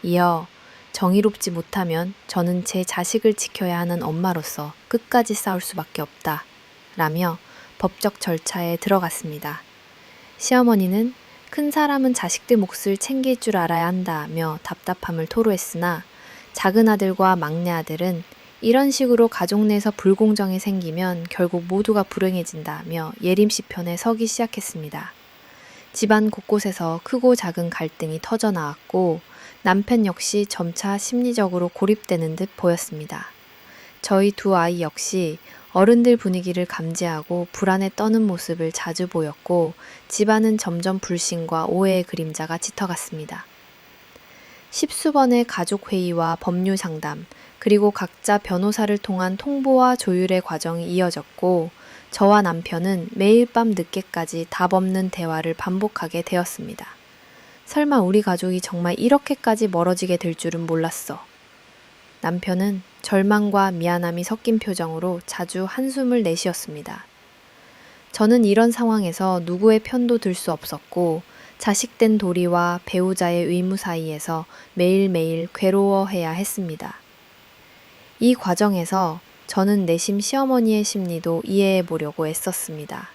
이어 정의롭지 못하면 저는 제 자식을 지켜야 하는 엄마로서 끝까지 싸울 수밖에 없다 라며 법적 절차에 들어갔습니다. 시어머니는 큰 사람은 자식들 몫을 챙길 줄 알아야 한다며 답답함을 토로했으나 작은 아들과 막내 아들은 이런 식으로 가족 내에서 불공정이 생기면 결국 모두가 불행해진다며 예림 씨 편에 서기 시작했습니다. 집안 곳곳에서 크고 작은 갈등이 터져나왔고 남편 역시 점차 심리적으로 고립되는 듯 보였습니다. 저희 두 아이 역시 어른들 분위기를 감지하고 불안에 떠는 모습을 자주 보였고 집안은 점점 불신과 오해의 그림자가 짙어갔습니다. 십수번의 가족회의와 법률 상담, 그리고 각자 변호사를 통한 통보와 조율의 과정이 이어졌고 저와 남편은 매일 밤 늦게까지 답 없는 대화를 반복하게 되었습니다. 설마 우리 가족이 정말 이렇게까지 멀어지게 될 줄은 몰랐어. 남편은 절망과 미안함이 섞인 표정으로 자주 한숨을 내쉬었습니다. 저는 이런 상황에서 누구의 편도 들 수 없었고 자식된 도리와 배우자의 의무 사이에서 매일매일 괴로워해야 했습니다. 이 과정에서 저는 내심 시어머니의 심리도 이해해 보려고 애썼습니다.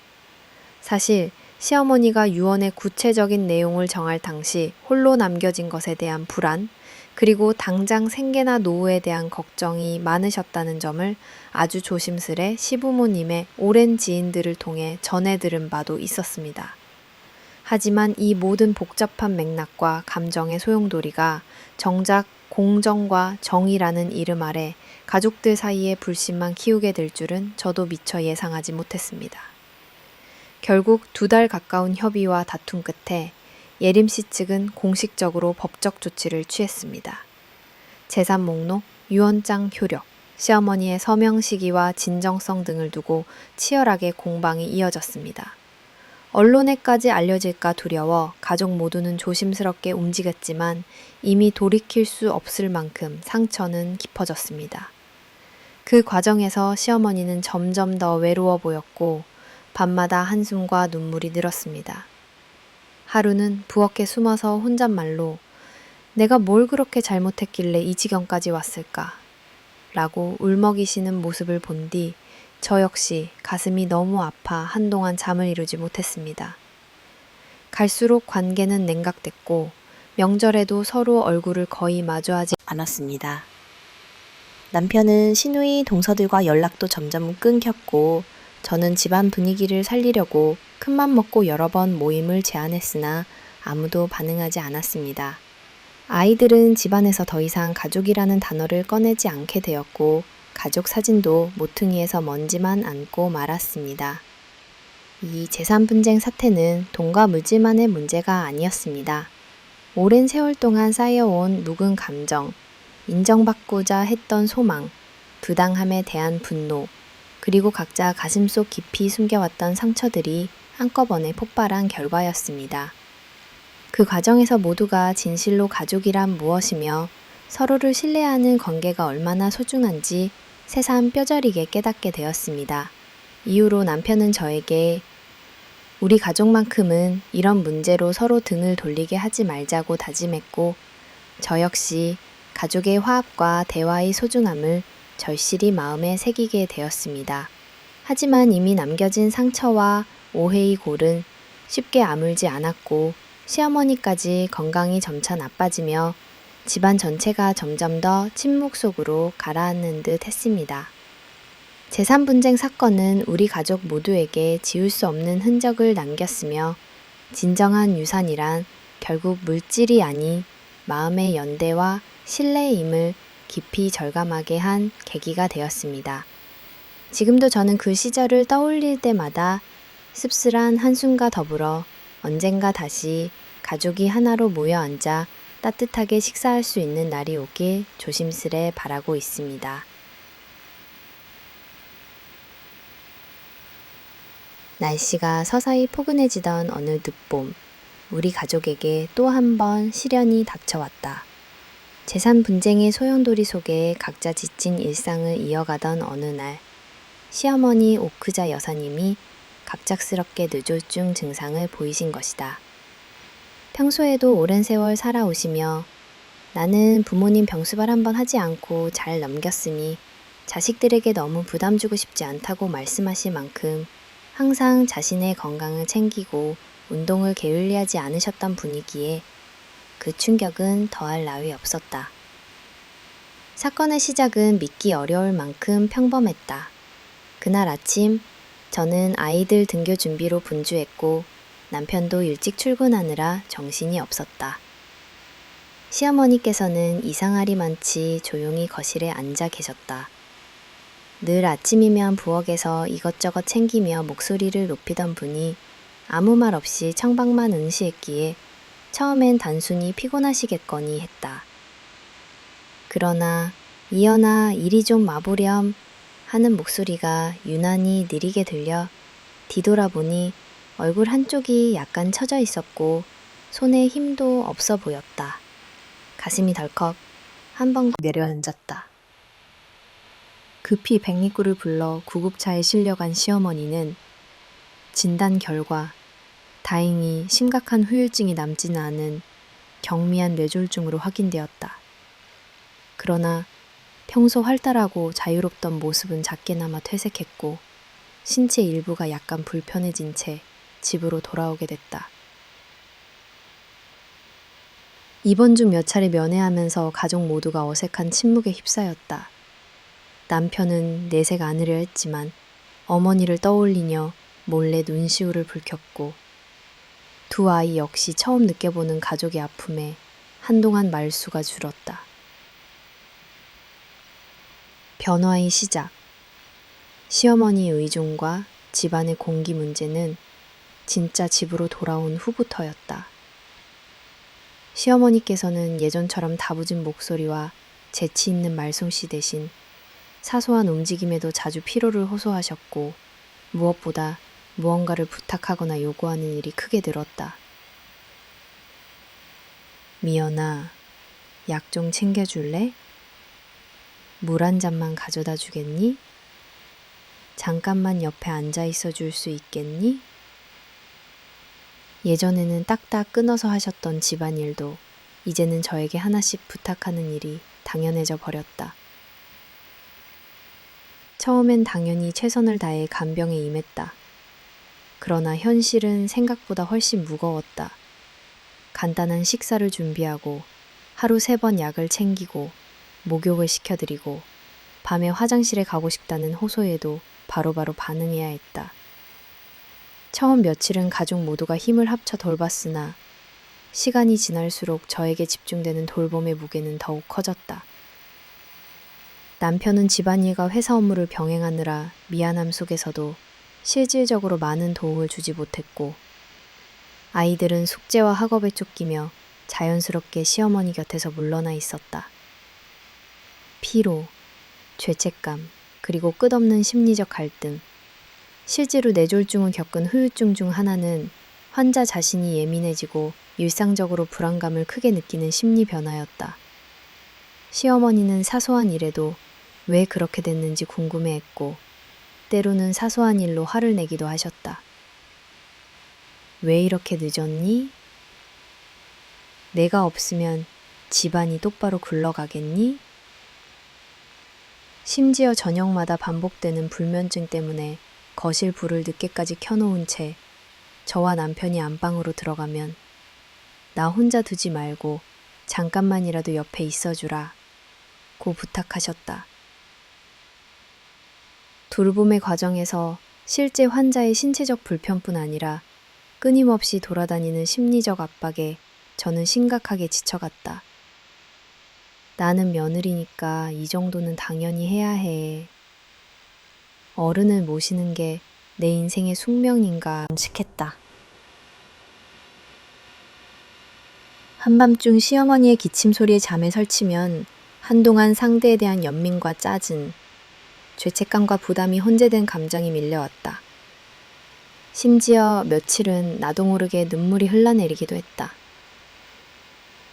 사실 시어머니가 유언의 구체적인 내용을 정할 당시 홀로 남겨진 것에 대한 불안, 그리고 당장 생계나 노후에 대한 걱정이 많으셨다는 점을 아주 조심스레 시부모님의 오랜 지인들을 통해 전해 들은 바도 있었습니다. 하지만 이 모든 복잡한 맥락과 감정의 소용돌이가 정작 공정과 정의라는 이름 아래 가족들 사이의 불신만 키우게 될 줄은 저도 미처 예상하지 못했습니다. 결국 2달 가까운 협의와 다툼 끝에 예림 씨 측은 공식적으로 법적 조치를 취했습니다. 재산 목록, 유언장 효력, 시어머니의 서명 시기와 진정성 등을 두고 치열하게 공방이 이어졌습니다. 언론에까지 알려질까 두려워 가족 모두는 조심스럽게 움직였지만 이미 돌이킬 수 없을 만큼 상처는 깊어졌습니다. 그 과정에서 시어머니는 점점 더 외로워 보였고 밤마다 한숨과 눈물이 늘었습니다. 하루는 부엌에 숨어서 혼잣말로 내가 뭘 그렇게 잘못했길래 이 지경까지 왔을까? 라고 울먹이시는 모습을 본 뒤 저 역시 가슴이 너무 아파 한동안 잠을 이루지 못했습니다. 갈수록 관계는 냉각됐고 명절에도 서로 얼굴을 거의 마주하지 않았습니다. 남편은 시누이 동서들과 연락도 점점 끊겼고 저는 집안 분위기를 살리려고 큰맘 먹고 여러 번 모임을 제안했으나 아무도 반응하지 않았습니다. 아이들은 집안에서 더 이상 가족이라는 단어를 꺼내지 않게 되었고 가족 사진도 모퉁이에서 먼지만 안고 말았습니다. 이 재산 분쟁 사태는 돈과 물질만의 문제가 아니었습니다. 오랜 세월 동안 쌓여온 묵은 감정, 인정받고자 했던 소망, 부당함에 대한 분노, 그리고 각자 가슴속 깊이 숨겨왔던 상처들이 한꺼번에 폭발한 결과였습니다. 그 과정에서 모두가 진실로 가족이란 무엇이며 서로를 신뢰하는 관계가 얼마나 소중한지 새삼 뼈저리게 깨닫게 되었습니다. 이후로 남편은 저에게 우리 가족만큼은 이런 문제로 서로 등을 돌리게 하지 말자고 다짐했고 저 역시 가족의 화합과 대화의 소중함을 절실히 마음에 새기게 되었습니다. 하지만 이미 남겨진 상처와 오해의 골은 쉽게 아물지 않았고 시어머니까지 건강이 점차 나빠지며 집안 전체가 점점 더 침묵 속으로 가라앉는 듯 했습니다. 재산 분쟁 사건은 우리 가족 모두에게 지울 수 없는 흔적을 남겼으며 진정한 유산이란 결국 물질이 아닌 마음의 연대와 신뢰임을 깊이 절감하게 한 계기가 되었습니다. 지금도 저는 그 시절을 떠올릴 때마다 씁쓸한 한숨과 더불어 언젠가 다시 가족이 하나로 모여 앉아 따뜻하게 식사할 수 있는 날이 오길 조심스레 바라고 있습니다. 날씨가 서서히 포근해지던 어느 늦봄, 우리 가족에게 또 한 번 시련이 닥쳐왔다. 재산 분쟁의 소용돌이 속에 각자 지친 일상을 이어가던 어느 날, 시어머니 오크자 여사님이 갑작스럽게 뇌졸중 증상을 보이신 것이다. 평소에도 오랜 세월 살아오시며 나는 부모님 병수발 한번 하지 않고 잘 넘겼으니 자식들에게 너무 부담 주고 싶지 않다고 말씀하실 만큼 항상 자신의 건강을 챙기고 운동을 게을리하지 않으셨던 분이기에 그 충격은 더할 나위 없었다. 사건의 시작은 믿기 어려울 만큼 평범했다. 그날 아침 저는 아이들 등교 준비로 분주했고 남편도 일찍 출근하느라 정신이 없었다. 시어머니께서는 이상하리만치 조용히 거실에 앉아 계셨다. 늘 아침이면 부엌에서 이것저것 챙기며 목소리를 높이던 분이 아무 말 없이 창밖만 응시했기에 처음엔 단순히 피곤하시겠거니 했다. 그러나 이연아 이리 좀 와보렴 하는 목소리가 유난히 느리게 들려 뒤돌아보니 얼굴 한쪽이 약간 처져 있었고 손에 힘도 없어 보였다. 가슴이 덜컥 한 번 내려앉았다. 급히 백리꾸를 불러 구급차에 실려간 시어머니는 진단 결과 다행히 심각한 후유증이 남지는 않은 경미한 뇌졸중으로 확인되었다. 그러나 평소 활달하고 자유롭던 모습은 작게나마 퇴색했고 신체 일부가 약간 불편해진 채 집으로 돌아오게 됐다. 입원 중 몇 차례 면회하면서 가족 모두가 어색한 침묵에 휩싸였다. 남편은 내색 안으려 했지만 어머니를 떠올리며 몰래 눈시울을 붉혔고 두 아이 역시 처음 느껴보는 가족의 아픔에 한동안 말수가 줄었다. 변화의 시작. 시어머니의 의존과 집안의 공기 문제는 진짜 집으로 돌아온 후부터였다. 시어머니께서는 예전처럼 다부진 목소리와 재치 있는 말솜씨 대신 사소한 움직임에도 자주 피로를 호소하셨고 무엇보다 무언가를 부탁하거나 요구하는 일이 크게 늘었다. 미연아, 약 좀 챙겨줄래? 물 한 잔만 가져다 주겠니? 잠깐만 옆에 앉아 있어 줄 수 있겠니? 예전에는 딱딱 끊어서 하셨던 집안일도 이제는 저에게 하나씩 부탁하는 일이 당연해져 버렸다. 처음엔 당연히 최선을 다해 간병에 임했다. 그러나 현실은 생각보다 훨씬 무거웠다. 간단한 식사를 준비하고 하루 3번 약을 챙기고 목욕을 시켜드리고 밤에 화장실에 가고 싶다는 호소에도 바로바로 반응해야 했다. 처음 며칠은 가족 모두가 힘을 합쳐 돌봤으나 시간이 지날수록 저에게 집중되는 돌봄의 무게는 더욱 커졌다. 남편은 집안일과 회사 업무를 병행하느라 미안함 속에서도 실질적으로 많은 도움을 주지 못했고 아이들은 숙제와 학업에 쫓기며 자연스럽게 시어머니 곁에서 물러나 있었다. 피로, 죄책감, 그리고 끝없는 심리적 갈등. 실제로 뇌졸중을 겪은 후유증 중 하나는 환자 자신이 예민해지고 일상적으로 불안감을 크게 느끼는 심리 변화였다. 시어머니는 사소한 일에도 왜 그렇게 됐는지 궁금해했고 때로는 사소한 일로 화를 내기도 하셨다. 왜 이렇게 늦었니? 내가 없으면 집안이 똑바로 굴러가겠니? 심지어 저녁마다 반복되는 불면증 때문에 거실 불을 늦게까지 켜놓은 채 저와 남편이 안방으로 들어가면 나 혼자 두지 말고 잠깐만이라도 옆에 있어주라 고 부탁하셨다. 돌봄의 과정에서 실제 환자의 신체적 불편뿐 아니라 끊임없이 돌아다니는 심리적 압박에 저는 심각하게 지쳐갔다. 나는 며느리니까 이 정도는 당연히 해야 해. 어른을 모시는 게 내 인생의 숙명인가 끔찍했다. 한밤중 시어머니의 기침 소리에 잠에 설치면 한동안 상대에 대한 연민과 짜증, 죄책감과 부담이 혼재된 감정이 밀려왔다. 심지어 며칠은 나도 모르게 눈물이 흘러내리기도 했다.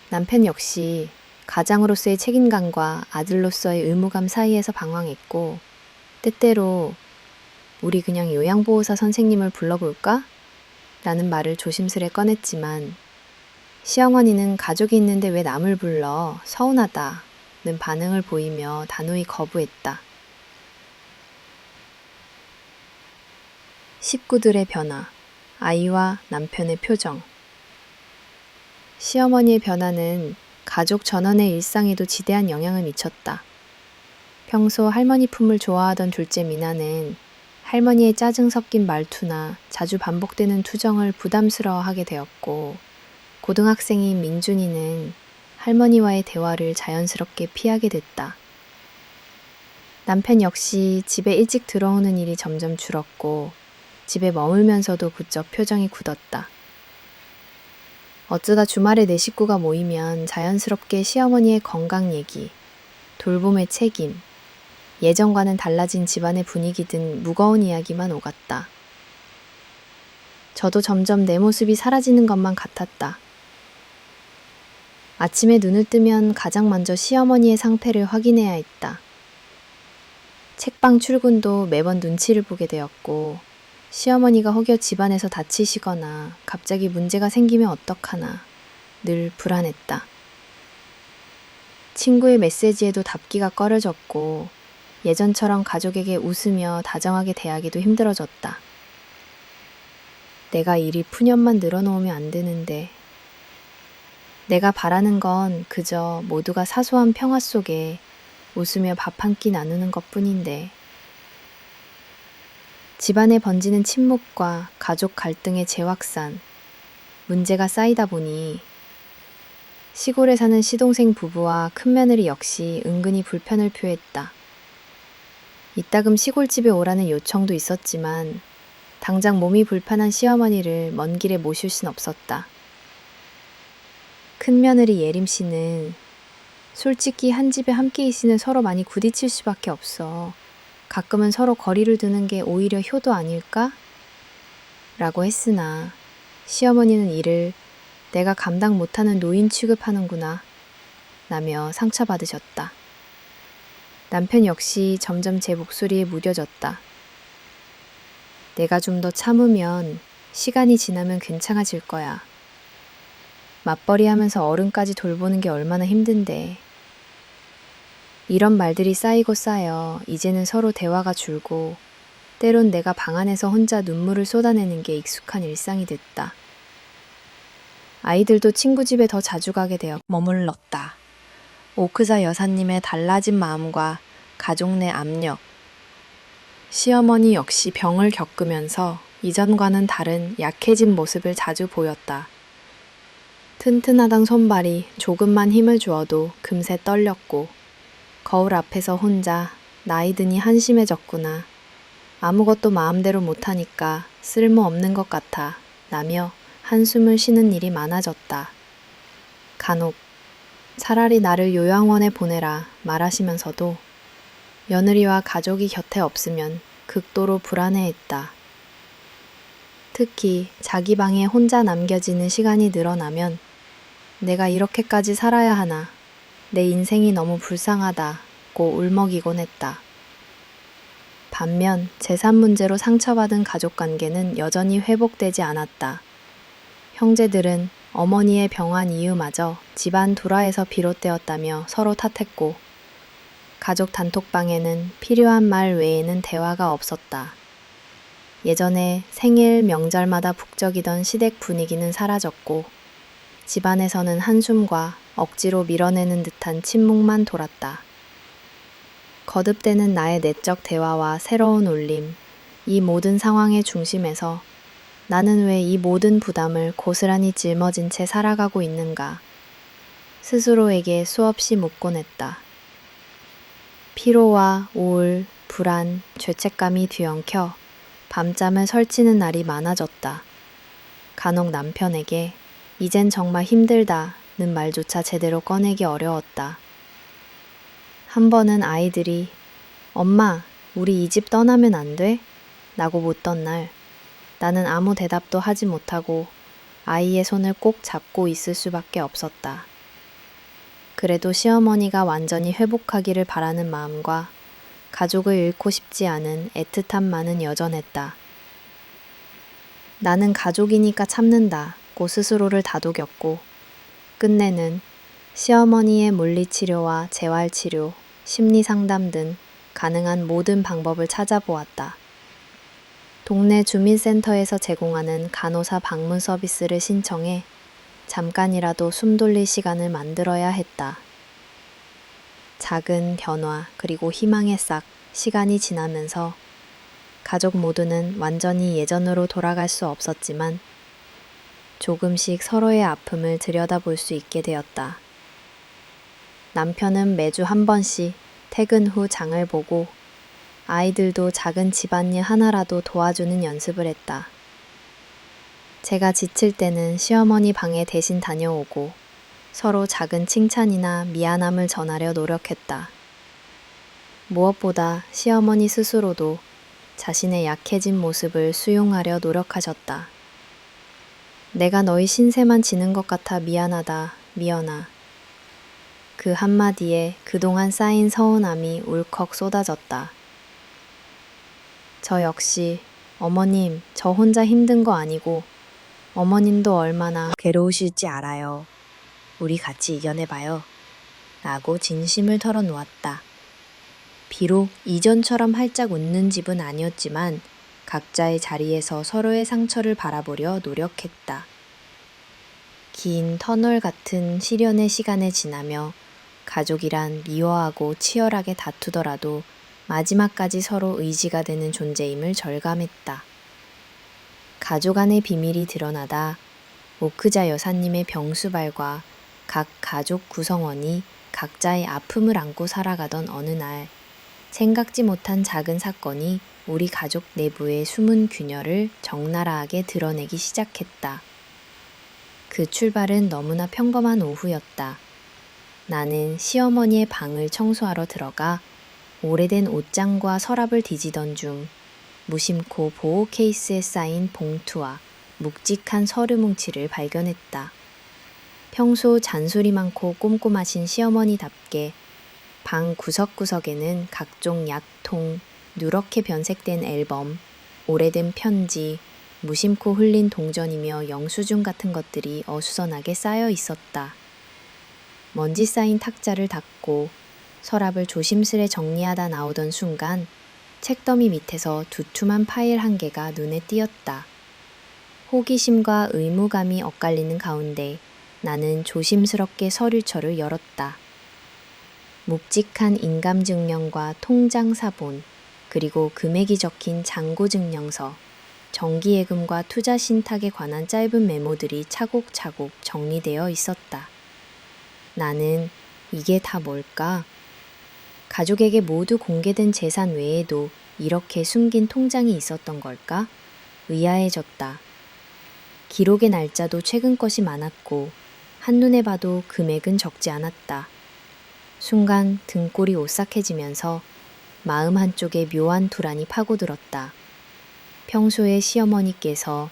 남편 역시 가장으로서의 책임감과 아들로서의 의무감 사이에서 방황했고 때때로 우리 그냥 요양보호사 선생님을 불러볼까? 라는 말을 조심스레 꺼냈지만 시어머니는 가족이 있는데 왜 남을 불러? 서운하다. 는 반응을 보이며 단호히 거부했다. 식구들의 변화, 아이와 남편의 표정. 시어머니의 변화는 가족 전원의 일상에도 지대한 영향을 미쳤다. 평소 할머니 품을 좋아하던 둘째 미나는 할머니의 짜증 섞인 말투나 자주 반복되는 투정을 부담스러워하게 되었고 고등학생인 민준이는 할머니와의 대화를 자연스럽게 피하게 됐다. 남편 역시 집에 일찍 들어오는 일이 점점 줄었고 집에 머물면서도 부쩍 표정이 굳었다. 어쩌다 주말에 내 식구가 모이면 자연스럽게 시어머니의 건강 얘기, 돌봄의 책임, 예전과는 달라진 집안의 분위기 등 무거운 이야기만 오갔다. 저도 점점 내 모습이 사라지는 것만 같았다. 아침에 눈을 뜨면 가장 먼저 시어머니의 상태를 확인해야 했다. 책방 출근도 매번 눈치를 보게 되었고 시어머니가 혹여 집안에서 다치시거나 갑자기 문제가 생기면 어떡하나 늘 불안했다. 친구의 메시지에도 답기가 꺼려졌고 예전처럼 가족에게 웃으며 다정하게 대하기도 힘들어졌다. 내가 일이 푸념만 늘어놓으면 안 되는데 내가 바라는 건 그저 모두가 사소한 평화 속에 웃으며 밥 한 끼 나누는 것뿐인데 집안에 번지는 침묵과 가족 갈등의 재확산, 문제가 쌓이다 보니 시골에 사는 시동생 부부와 큰며느리 역시 은근히 불편을 표했다. 이따금 시골집에 오라는 요청도 있었지만 당장 몸이 불편한 시어머니를 먼 길에 모실 순 없었다. 큰며느리 예림씨는 솔직히 한 집에 함께 있으면 서로 많이 부딪힐 수밖에 없어. 가끔은 서로 거리를 두는 게 오히려 효도 아닐까? 라고 했으나 시어머니는 이를 내가 감당 못하는 노인 취급하는구나 라며 상처받으셨다. 남편 역시 점점 제 목소리에 무뎌졌다. 내가 좀 더 참으면 시간이 지나면 괜찮아질 거야. 맞벌이 하면서 어른까지 돌보는 게 얼마나 힘든데. 이런 말들이 쌓이고 쌓여 이제는 서로 대화가 줄고 때론 내가 방 안에서 혼자 눈물을 쏟아내는 게 익숙한 일상이 됐다. 아이들도 친구 집에 더 자주 가게 되어 머물렀다. 오크자 여사님의 달라진 마음과 가족 내 압력. 시어머니 역시 병을 겪으면서 이전과는 다른 약해진 모습을 자주 보였다. 튼튼하던 손발이 조금만 힘을 주어도 금세 떨렸고 거울 앞에서 혼자 나이 드니 한심해졌구나. 아무것도 마음대로 못하니까 쓸모없는 것 같아 라며 한숨을 쉬는 일이 많아졌다. 간혹 차라리 나를 요양원에 보내라 말하시면서도 며느리와 가족이 곁에 없으면 극도로 불안해했다. 특히 자기 방에 혼자 남겨지는 시간이 늘어나면 내가 이렇게까지 살아야 하나, 내 인생이 너무 불쌍하다고 울먹이곤 했다. 반면 재산 문제로 상처받은 가족관계는 여전히 회복되지 않았다. 형제들은 어머니의 병환 이유마저 집안 불화에서 비롯되었다며 서로 탓했고 가족 단톡방에는 필요한 말 외에는 대화가 없었다. 예전에 생일, 명절마다 북적이던 시댁 분위기는 사라졌고 집안에서는 한숨과 억지로 밀어내는 듯한 침묵만 돌았다. 거듭되는 나의 내적 대화와 새로운 울림, 이 모든 상황의 중심에서 나는 왜 이 모든 부담을 고스란히 짊어진 채 살아가고 있는가? 스스로에게 수없이 묻곤 했다. 피로와 우울, 불안, 죄책감이 뒤엉켜 밤잠을 설치는 날이 많아졌다. 간혹 남편에게 이젠 정말 힘들다는 말조차 제대로 꺼내기 어려웠다. 한 번은 아이들이 엄마, 우리 이 집 떠나면 안 돼? 라고 묻던 날 나는 아무 대답도 하지 못하고 아이의 손을 꼭 잡고 있을 수밖에 없었다. 그래도 시어머니가 완전히 회복하기를 바라는 마음과 가족을 잃고 싶지 않은 애틋함만은 여전했다. 나는 가족이니까 참는다고 스스로를 다독였고 끝내는 시어머니의 물리치료와 재활치료, 심리상담 등 가능한 모든 방법을 찾아보았다. 동네 주민센터에서 제공하는 간호사 방문 서비스를 신청해 잠깐이라도 숨 돌릴 시간을 만들어야 했다. 작은 변화 그리고 희망의 싹 시간이 지나면서 가족 모두는 완전히 예전으로 돌아갈 수 없었지만 조금씩 서로의 아픔을 들여다볼 수 있게 되었다. 남편은 매주 한 번씩 퇴근 후 장을 보고 아이들도 작은 집안일 하나라도 도와주는 연습을 했다. 제가 지칠 때는 시어머니 방에 대신 다녀오고 서로 작은 칭찬이나 미안함을 전하려 노력했다. 무엇보다 시어머니 스스로도 자신의 약해진 모습을 수용하려 노력하셨다. 내가 너희 신세만 지는 것 같아 미안하다, 미연아. 그 한마디에 그동안 쌓인 서운함이 울컥 쏟아졌다. 저 역시 어머님, 저 혼자 힘든 거 아니고 어머님도 얼마나 괴로우실지 알아요. 우리 같이 이겨내봐요. 라고 진심을 털어놓았다. 비록 이전처럼 활짝 웃는 집은 아니었지만 각자의 자리에서 서로의 상처를 바라보려 노력했다. 긴 터널 같은 시련의 시간을 지나며 가족이란 미워하고 치열하게 다투더라도 마지막까지 서로 의지가 되는 존재임을 절감했다. 가족 안의 비밀이 드러나다 오크자 여사님의 병수발과 각 가족 구성원이 각자의 아픔을 안고 살아가던 어느 날 생각지 못한 작은 사건이 우리 가족 내부의 숨은 균열을 적나라하게 드러내기 시작했다. 그 출발은 너무나 평범한 오후였다. 나는 시어머니의 방을 청소하러 들어가 오래된 옷장과 서랍을 뒤지던 중 무심코 보호 케이스에 쌓인 봉투와 묵직한 서류 뭉치를 발견했다. 평소 잔소리 많고 꼼꼼하신 시어머니답게 방 구석구석에는 각종 약통, 누렇게 변색된 앨범, 오래된 편지, 무심코 흘린 동전이며 영수증 같은 것들이 어수선하게 쌓여 있었다. 먼지 쌓인 탁자를 닫고 서랍을 조심스레 정리하다 나오던 순간 책더미 밑에서 두툼한 파일 한 개가 눈에 띄었다. 호기심과 의무감이 엇갈리는 가운데 나는 조심스럽게 서류철을 열었다. 묵직한 인감증명과 통장사본, 그리고 금액이 적힌 잔고증명서, 정기예금과 투자신탁에 관한 짧은 메모들이 차곡차곡 정리되어 있었다. 나는 이게 다 뭘까? 가족에게 모두 공개된 재산 외에도 이렇게 숨긴 통장이 있었던 걸까? 의아해졌다. 기록의 날짜도 최근 것이 많았고 한눈에 봐도 금액은 적지 않았다. 순간 등골이 오싹해지면서 마음 한쪽에 묘한 불안이 파고들었다. 평소에 시어머니께서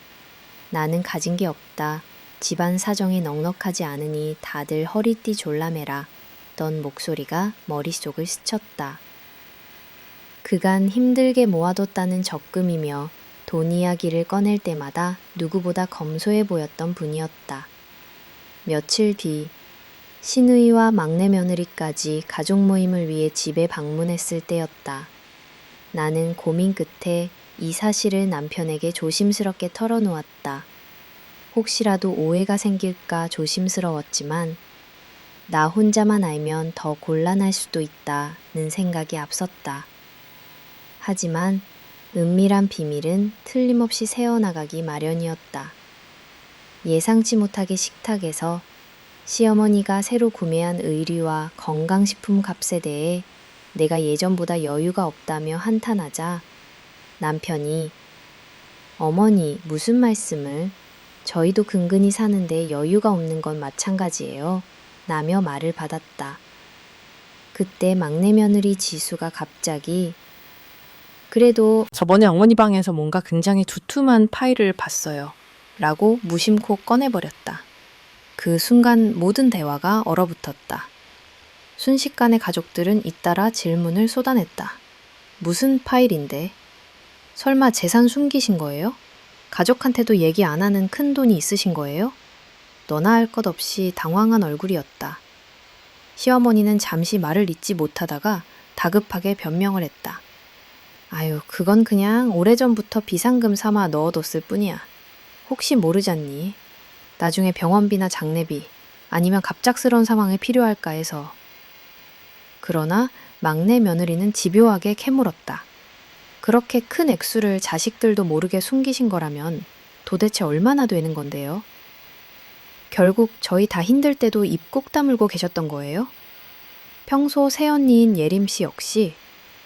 나는 가진 게 없다. 집안 사정이 넉넉하지 않으니 다들 허리띠 졸라매라. 던 목소리가 머릿속을 스쳤다. 그간 힘들게 모아뒀다는 적금이며 돈 이야기를 꺼낼 때마다 누구보다 검소해 보였던 분이었다. 며칠 뒤 시누이와 막내 며느리까지 가족 모임을 위해 집에 방문했을 때였다. 나는 고민 끝에 이 사실을 남편에게 조심스럽게 털어놓았다. 혹시라도 오해가 생길까 조심스러웠지만 나 혼자만 알면 더 곤란할 수도 있다는 생각이 앞섰다. 하지만 은밀한 비밀은 틀림없이 새어나가기 마련이었다. 예상치 못하게 식탁에서 시어머니가 새로 구매한 의류와 건강식품 값에 대해 내가 예전보다 여유가 없다며 한탄하자 남편이 어머니 무슨 말씀을? 저희도 근근히 사는데 여유가 없는 건 마찬가지예요. 라며 말을 받았다. 그때 막내 며느리 지수가 갑자기 그래도 저번에 어머니 방에서 뭔가 굉장히 두툼한 파일을 봤어요. 라고 무심코 꺼내버렸다. 그 순간 모든 대화가 얼어붙었다. 순식간에 가족들은 잇따라 질문을 쏟아냈다. 무슨 파일인데? 설마 재산 숨기신 거예요? 가족한테도 얘기 안 하는 큰 돈이 있으신 거예요? 너나 할 것 없이 당황한 얼굴이었다. 시어머니는 잠시 말을 잇지 못하다가 다급하게 변명을 했다. 아유, 그건 그냥 오래전부터 비상금 삼아 넣어뒀을 뿐이야. 혹시 모르잖니. 나중에 병원비나 장례비, 아니면 갑작스러운 상황에 필요할까 해서. 그러나 막내 며느리는 집요하게 캐물었다. 그렇게 큰 액수를 자식들도 모르게 숨기신 거라면 도대체 얼마나 되는 건데요? 결국 저희 다 힘들 때도 입 꼭 다물고 계셨던 거예요? 평소 새언니인 예림씨 역시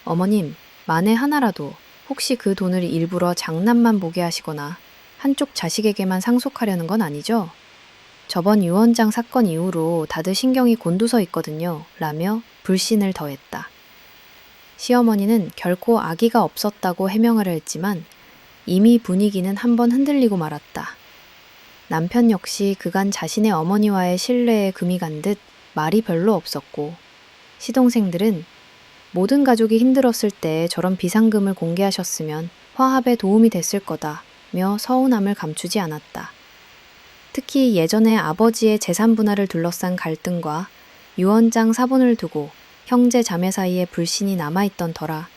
어머님, 만에 하나라도 혹시 그 돈을 일부러 장난만 보게 하시거나 한쪽 자식에게만 상속하려는 건 아니죠? 저번 유언장 사건 이후로 다들 신경이 곤두서 있거든요. 라며 불신을 더했다. 시어머니는 결코 악의가 없었다고 해명하려 했지만 이미 분위기는 한번 흔들리고 말았다. 남편 역시 그간 자신의 어머니와의 신뢰에 금이 간 듯 말이 별로 없었고 시동생들은 모든 가족이 힘들었을 때 저런 비상금을 공개하셨으면 화합에 도움이 됐을 거다며 서운함을 감추지 않았다. 특히 예전에 아버지의 재산 분할을 둘러싼 갈등과 유언장 사본을 두고 형제 자매 사이에 불신이 남아있던 터라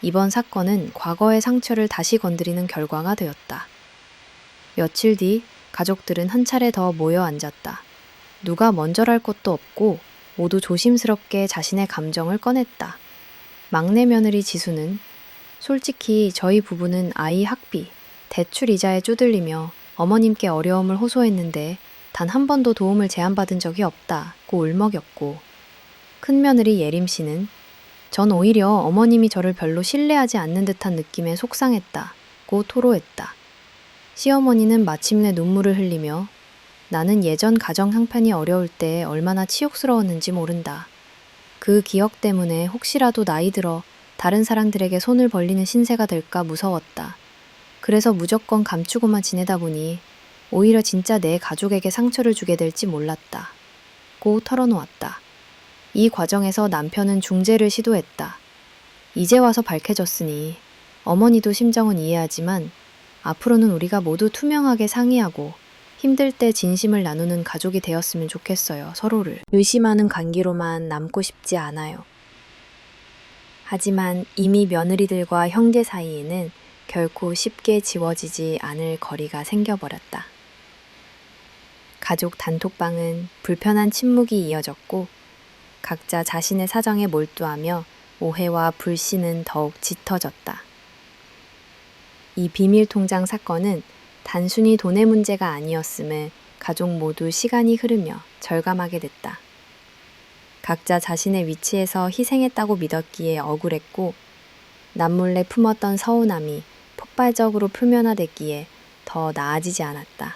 이번 사건은 과거의 상처를 다시 건드리는 결과가 되었다. 며칠 뒤 가족들은 한 차례 더 모여 앉았다. 누가 먼저랄 것도 없고 모두 조심스럽게 자신의 감정을 꺼냈다. 막내 며느리 지수는 솔직히 저희 부부는 아이 학비, 대출 이자에 쪼들리며 어머님께 어려움을 호소했는데 단 한 번도 도움을 제안받은 적이 없다고 울먹였고 큰 며느리 예림 씨는 전 오히려 어머님이 저를 별로 신뢰하지 않는 듯한 느낌에 속상했다고 토로했다. 시어머니는 마침내 눈물을 흘리며 나는 예전 가정 형편이 어려울 때 얼마나 치욕스러웠는지 모른다. 그 기억 때문에 혹시라도 나이 들어 다른 사람들에게 손을 벌리는 신세가 될까 무서웠다. 그래서 무조건 감추고만 지내다 보니 오히려 진짜 내 가족에게 상처를 주게 될지 몰랐다. 고 털어놓았다. 이 과정에서 남편은 중재를 시도했다. 이제 와서 밝혀졌으니 어머니도 심정은 이해하지만 앞으로는 우리가 모두 투명하게 상의하고 힘들 때 진심을 나누는 가족이 되었으면 좋겠어요, 서로를. 의심하는 관계로만 남고 싶지 않아요. 하지만 이미 며느리들과 형제 사이에는 결코 쉽게 지워지지 않을 거리가 생겨버렸다. 가족 단톡방은 불편한 침묵이 이어졌고 각자 자신의 사정에 몰두하며 오해와 불신은 더욱 짙어졌다. 이 비밀 통장 사건은 단순히 돈의 문제가 아니었음을 가족 모두 시간이 흐르며 절감하게 됐다. 각자 자신의 위치에서 희생했다고 믿었기에 억울했고 남몰래 품었던 서운함이 폭발적으로 표면화됐기에 더 나아지지 않았다.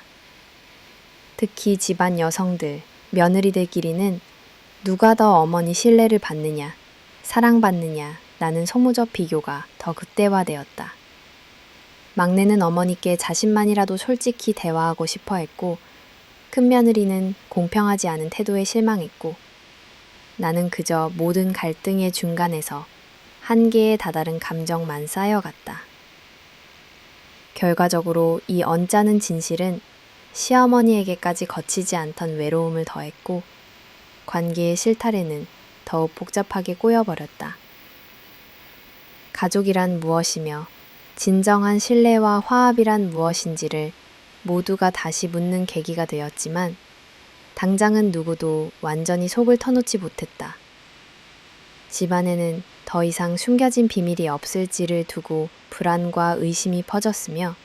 특히 집안 여성들, 며느리들끼리는 누가 더 어머니 신뢰를 받느냐, 사랑받느냐 라는 소모적 비교가 더 극대화되었다. 막내는 어머니께 자신만이라도 솔직히 대화하고 싶어 했고 큰며느리는 공평하지 않은 태도에 실망했고 나는 그저 모든 갈등의 중간에서 한계에 다다른 감정만 쌓여갔다. 결과적으로 이 언짢은 진실은 시어머니에게까지 거치지 않던 외로움을 더했고 관계의 실타래는 더욱 복잡하게 꼬여버렸다. 가족이란 무엇이며 진정한 신뢰와 화합이란 무엇인지를 모두가 다시 묻는 계기가 되었지만 당장은 누구도 완전히 속을 터놓지 못했다. 집안에는 더 이상 숨겨진 비밀이 없을지를 두고 불안과 의심이 퍼졌으며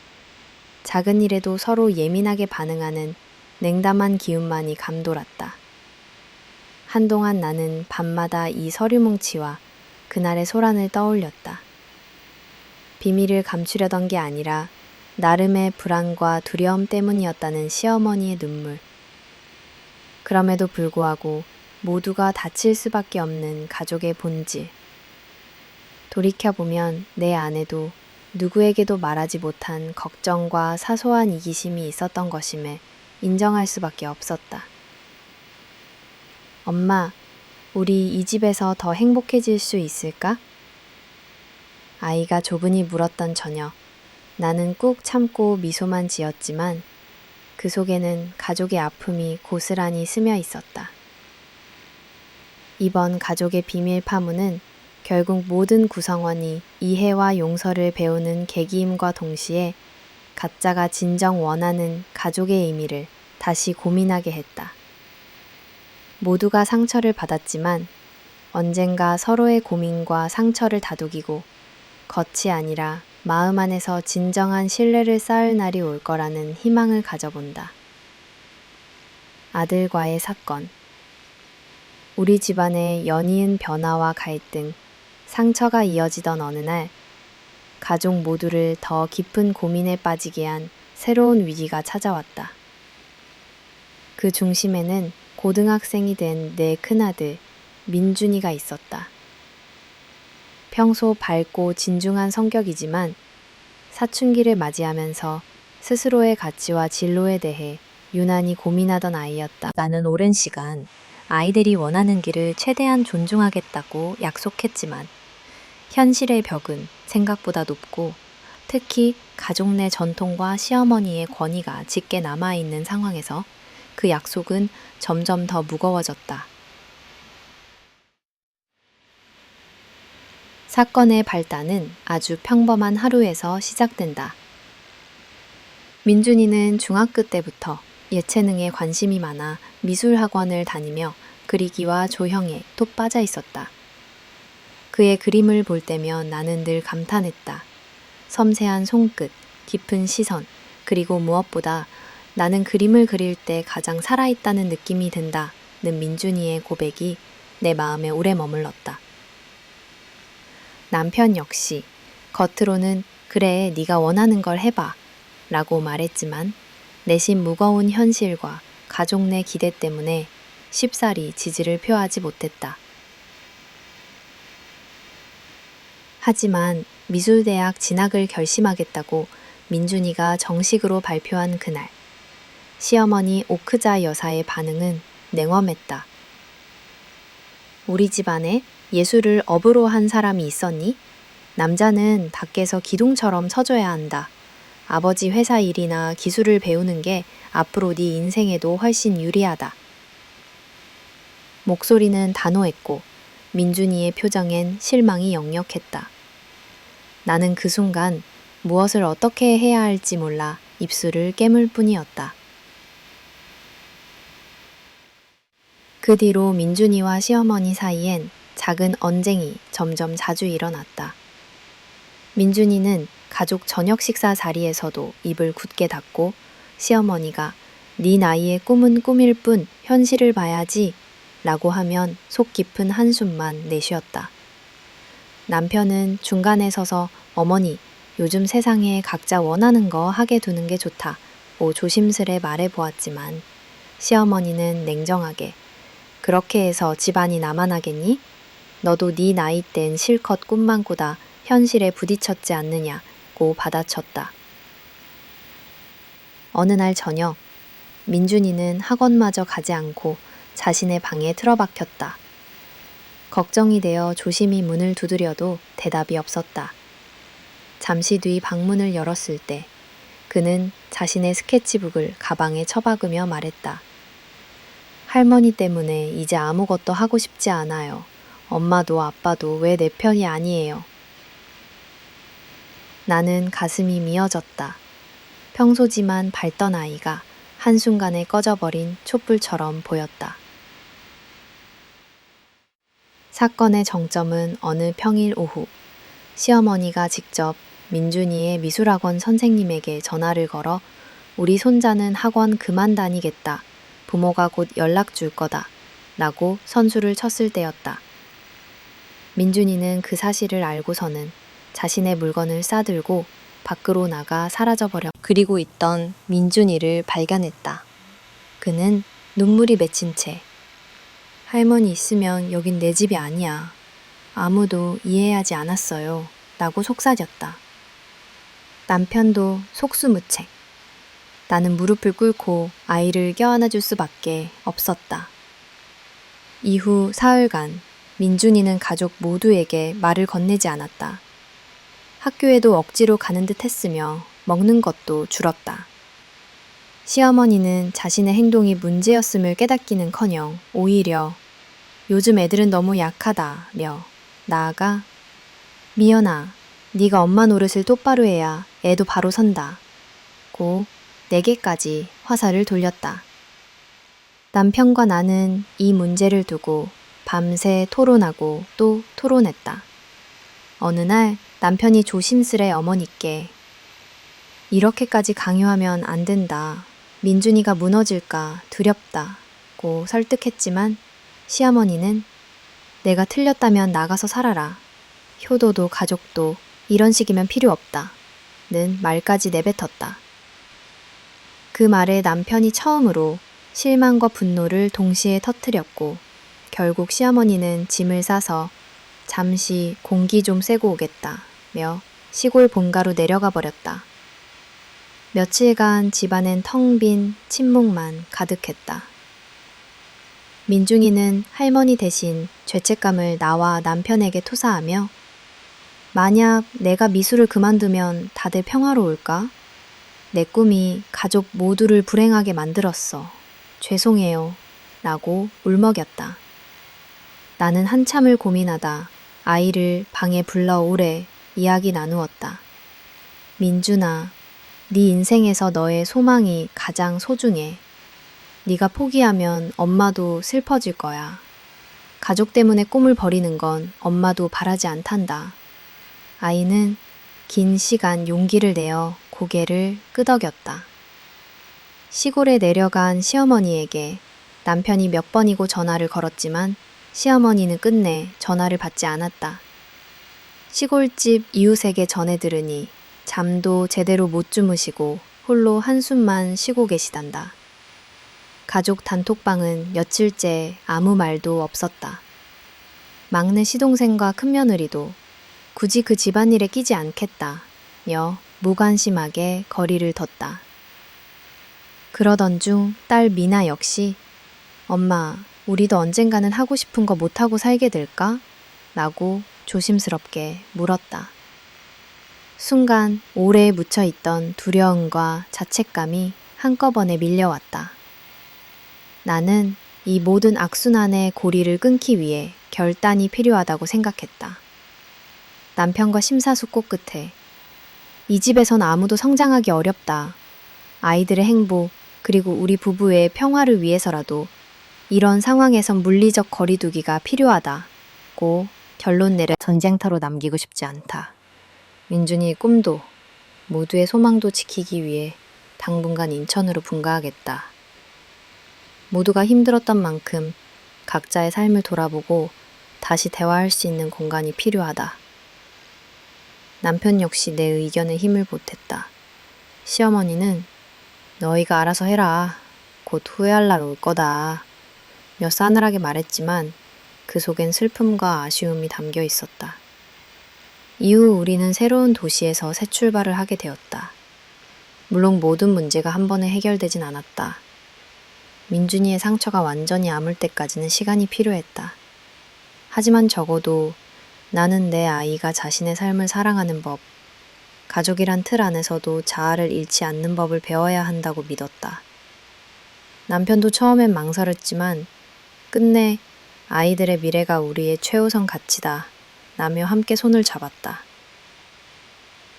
작은 일에도 서로 예민하게 반응하는 냉담한 기운만이 감돌았다. 한동안 나는 밤마다 이 서류 뭉치와 그날의 소란을 떠올렸다. 비밀을 감추려던 게 아니라 나름의 불안과 두려움 때문이었다는 시어머니의 눈물. 그럼에도 불구하고 모두가 다칠 수밖에 없는 가족의 본질. 돌이켜보면 내 안에도 누구에게도 말하지 못한 걱정과 사소한 이기심이 있었던 것임을 인정할 수밖에 없었다. 엄마, 우리 이 집에서 더 행복해질 수 있을까? 아이가 조분히 물었던 저녁, 나는 꾹 참고 미소만 지었지만 그 속에는 가족의 아픔이 고스란히 스며 있었다. 이번 가족의 비밀 파문은 결국 모든 구성원이 이해와 용서를 배우는 계기임과 동시에 각자가 진정 원하는 가족의 의미를 다시 고민하게 했다. 모두가 상처를 받았지만 언젠가 서로의 고민과 상처를 다독이고 겉이 아니라 마음 안에서 진정한 신뢰를 쌓을 날이 올 거라는 희망을 가져본다. 아들과의 사건. 우리 집안의 연이은 변화와 갈등, 상처가 이어지던 어느 날, 가족 모두를 더 깊은 고민에 빠지게 한 새로운 위기가 찾아왔다. 그 중심에는 고등학생이 된 내 큰아들, 민준이가 있었다. 평소 밝고 진중한 성격이지만 사춘기를 맞이하면서 스스로의 가치와 진로에 대해 유난히 고민하던 아이였다. 나는 오랜 시간 아이들이 원하는 길을 최대한 존중하겠다고 약속했지만 현실의 벽은 생각보다 높고 특히 가족 내 전통과 시어머니의 권위가 짙게 남아있는 상황에서 그 약속은 점점 더 무거워졌다. 사건의 발단은 아주 평범한 하루에서 시작된다. 민준이는 중학교 때부터 예체능에 관심이 많아 미술학원을 다니며 그리기와 조형에 톡 빠져 있었다. 그의 그림을 볼 때면 나는 늘 감탄했다. 섬세한 손끝, 깊은 시선, 그리고 무엇보다 나는 그림을 그릴 때 가장 살아있다는 느낌이 든다는 민준이의 고백이 내 마음에 오래 머물렀다. 남편 역시 겉으로는 그래 네가 원하는 걸 해봐 라고 말했지만 내심 무거운 현실과 가족 내 기대 때문에 쉽사리 지지를 표하지 못했다. 하지만 미술대학 진학을 결심하겠다고 민준이가 정식으로 발표한 그날, 시어머니 오크자 여사의 반응은 냉엄했다. 우리 집안에 예술을 업으로 한 사람이 있었니? 남자는 밖에서 기둥처럼 서줘야 한다. 아버지 회사 일이나 기술을 배우는 게 앞으로 네 인생에도 훨씬 유리하다. 목소리는 단호했고 민준이의 표정엔 실망이 역력했다. 나는 그 순간 무엇을 어떻게 해야 할지 몰라 입술을 깨물 뿐이었다. 그 뒤로 민준이와 시어머니 사이엔 작은 언쟁이 점점 자주 일어났다. 민준이는 가족 저녁 식사 자리에서도 입을 굳게 닫고 시어머니가 네 나이에 꿈은 꿈일 뿐 현실을 봐야지 라고 하면 속 깊은 한숨만 내쉬었다. 남편은 중간에 서서 어머니, 요즘 세상에 각자 원하는 거 하게 두는 게 좋다고 조심스레 말해보았지만 시어머니는 냉정하게 그렇게 해서 집안이 남아나겠니? 너도 네 나이 땐 실컷 꿈만 꾸다 현실에 부딪혔지 않느냐고 받아쳤다. 어느 날 저녁, 민준이는 학원마저 가지 않고 자신의 방에 틀어박혔다. 걱정이 되어 조심히 문을 두드려도 대답이 없었다. 잠시 뒤 방문을 열었을 때 그는 자신의 스케치북을 가방에 처박으며 말했다. 할머니 때문에 이제 아무것도 하고 싶지 않아요. 엄마도 아빠도 왜 내 편이 아니에요. 나는 가슴이 미어졌다. 평소지만 밝던 아이가 한순간에 꺼져버린 촛불처럼 보였다. 사건의 정점은 어느 평일 오후, 시어머니가 직접 민준이의 미술학원 선생님에게 전화를 걸어 우리 손자는 학원 그만 다니겠다. 부모가 곧 연락 줄 거다. 라고 선수를 쳤을 때였다. 민준이는 그 사실을 알고서는 자신의 물건을 싸들고 밖으로 나가 사라져버려 그리고 있던 민준이를 발견했다. 그는 눈물이 맺힌 채 할머니 있으면 여긴 내 집이 아니야. 아무도 이해하지 않았어요. 라고 속삭였다. 남편도 속수무책. 나는 무릎을 꿇고 아이를 껴안아줄 수밖에 없었다. 이후 사흘간 민준이는 가족 모두에게 말을 건네지 않았다. 학교에도 억지로 가는 듯 했으며 먹는 것도 줄었다. 시어머니는 자신의 행동이 문제였음을 깨닫기는커녕 오히려 요즘 애들은 너무 약하다며 나아가 미연아, 네가 엄마 노릇을 똑바로 해야 애도 바로 선다. 고 내게까지 화살을 돌렸다. 남편과 나는 이 문제를 두고 밤새 토론하고 또 토론했다. 어느 날 남편이 조심스레 어머니께 이렇게까지 강요하면 안 된다. 민준이가 무너질까 두렵다고 설득했지만 시어머니는 내가 틀렸다면 나가서 살아라. 효도도 가족도 이런 식이면 필요 없다. 는 말까지 내뱉었다. 그 말에 남편이 처음으로 실망과 분노를 동시에 터뜨렸고 결국 시어머니는 짐을 싸서 잠시 공기 좀 쐬고 오겠다며 시골 본가로 내려가 버렸다. 며칠간 집안엔 텅 빈 침묵만 가득했다. 민중이는 할머니 대신 죄책감을 나와 남편에게 토사하며 만약 내가 미술을 그만두면 다들 평화로울까? 내 꿈이 가족 모두를 불행하게 만들었어. 죄송해요. 라고 울먹였다. 나는 한참을 고민하다 아이를 방에 불러오래 이야기 나누었다. 민준아, 네 인생에서 너의 소망이 가장 소중해. 네가 포기하면 엄마도 슬퍼질 거야. 가족 때문에 꿈을 버리는 건 엄마도 바라지 않단다. 아이는 긴 시간 용기를 내어 고개를 끄덕였다. 시골에 내려간 시어머니에게 남편이 몇 번이고 전화를 걸었지만 시어머니는 끝내 전화를 받지 않았다. 시골집 이웃에게 전해 들으니 잠도 제대로 못 주무시고 홀로 한숨만 쉬고 계시단다. 가족 단톡방은 며칠째 아무 말도 없었다. 막내 시동생과 큰며느리도 굳이 그 집안일에 끼지 않겠다며 무관심하게 거리를 뒀다. 그러던 중 딸 미나 역시 엄마, 우리도 언젠가는 하고 싶은 거 못하고 살게 될까? 라고 조심스럽게 물었다. 순간 오래 묻혀있던 두려움과 자책감이 한꺼번에 밀려왔다. 나는 이 모든 악순환의 고리를 끊기 위해 결단이 필요하다고 생각했다. 남편과 심사숙고 끝에 이 집에선 아무도 성장하기 어렵다. 아이들의 행복 그리고 우리 부부의 평화를 위해서라도 이런 상황에선 물리적 거리두기가 필요하다고 결론 내려 전쟁터로 남기고 싶지 않다. 민준이의 꿈도 모두의 소망도 지키기 위해 당분간 인천으로 분가하겠다. 모두가 힘들었던 만큼 각자의 삶을 돌아보고 다시 대화할 수 있는 공간이 필요하다. 남편 역시 내 의견에 힘을 보탰다. 시어머니는 너희가 알아서 해라. 곧 후회할 날 올 거다. 며 싸늘하게 말했지만 그 속엔 슬픔과 아쉬움이 담겨 있었다. 이후 우리는 새로운 도시에서 새 출발을 하게 되었다. 물론 모든 문제가 한 번에 해결되진 않았다. 민준이의 상처가 완전히 아물 때까지는 시간이 필요했다. 하지만 적어도 나는 내 아이가 자신의 삶을 사랑하는 법, 가족이란 틀 안에서도 자아를 잃지 않는 법을 배워야 한다고 믿었다. 남편도 처음엔 망설였지만 끝내 아이들의 미래가 우리의 최우선 가치다 라며 함께 손을 잡았다.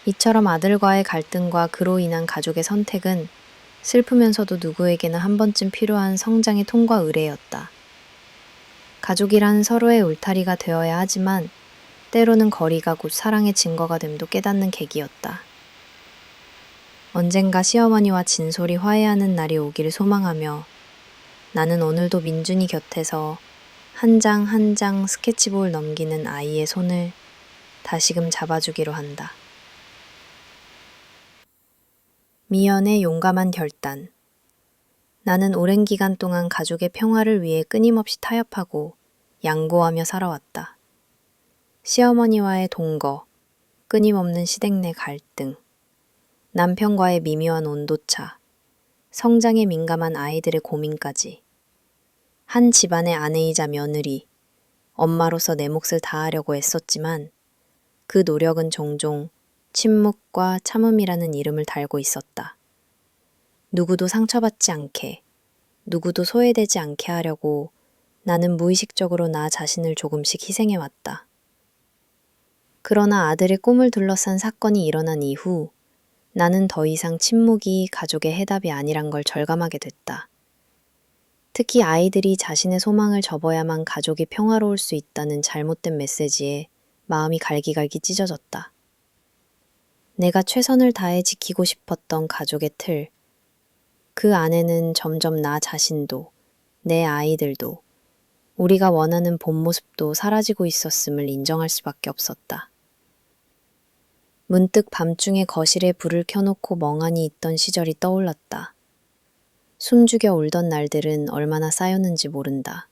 이처럼 아들과의 갈등과 그로 인한 가족의 선택은 슬프면서도 누구에게나 한 번쯤 필요한 성장의 통과 의례였다. 가족이란 서로의 울타리가 되어야 하지만 때로는 거리가 곧 사랑의 증거가 됨도 깨닫는 계기였다. 언젠가 시어머니와 진솔이 화해하는 날이 오기를 소망하며 나는 오늘도 민준이 곁에서 한 장 한 장 스케치북을 넘기는 아이의 손을 다시금 잡아주기로 한다. 미연의 용감한 결단. 나는 오랜 기간 동안 가족의 평화를 위해 끊임없이 타협하고 양보하며 살아왔다. 시어머니와의 동거, 끊임없는 시댁 내 갈등, 남편과의 미묘한 온도차, 성장에 민감한 아이들의 고민까지. 한 집안의 아내이자 며느리, 엄마로서 내 몫을 다하려고 애썼지만 그 노력은 종종 침묵과 참음이라는 이름을 달고 있었다. 누구도 상처받지 않게, 누구도 소외되지 않게 하려고 나는 무의식적으로 나 자신을 조금씩 희생해왔다. 그러나 아들의 꿈을 둘러싼 사건이 일어난 이후 나는 더 이상 침묵이 가족의 해답이 아니란 걸 절감하게 됐다. 특히 아이들이 자신의 소망을 접어야만 가족이 평화로울 수 있다는 잘못된 메시지에 마음이 갈기갈기 찢어졌다. 내가 최선을 다해 지키고 싶었던 가족의 틀, 그 안에는 점점 나 자신도, 내 아이들도, 우리가 원하는 본 모습도 사라지고 있었음을 인정할 수밖에 없었다. 문득 밤중에 거실에 불을 켜놓고 멍하니 있던 시절이 떠올랐다. 숨죽여 울던 날들은 얼마나 쌓였는지 모른다.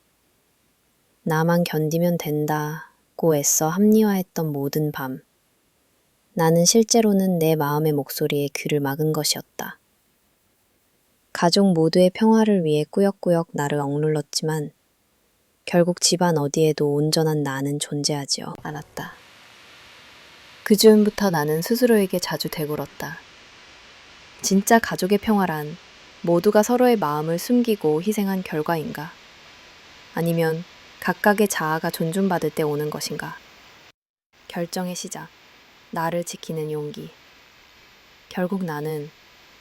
나만 견디면 된다고 애써 합리화했던 모든 밤. 나는 실제로는 내 마음의 목소리에 귀를 막은 것이었다. 가족 모두의 평화를 위해 꾸역꾸역 나를 억눌렀지만 결국 집안 어디에도 온전한 나는 존재하지 않았다. 그 즈음부터 나는 스스로에게 자주 되물었다. 진짜 가족의 평화란 모두가 서로의 마음을 숨기고 희생한 결과인가? 아니면 각각의 자아가 존중받을 때 오는 것인가? 결정의 시작, 나를 지키는 용기. 결국 나는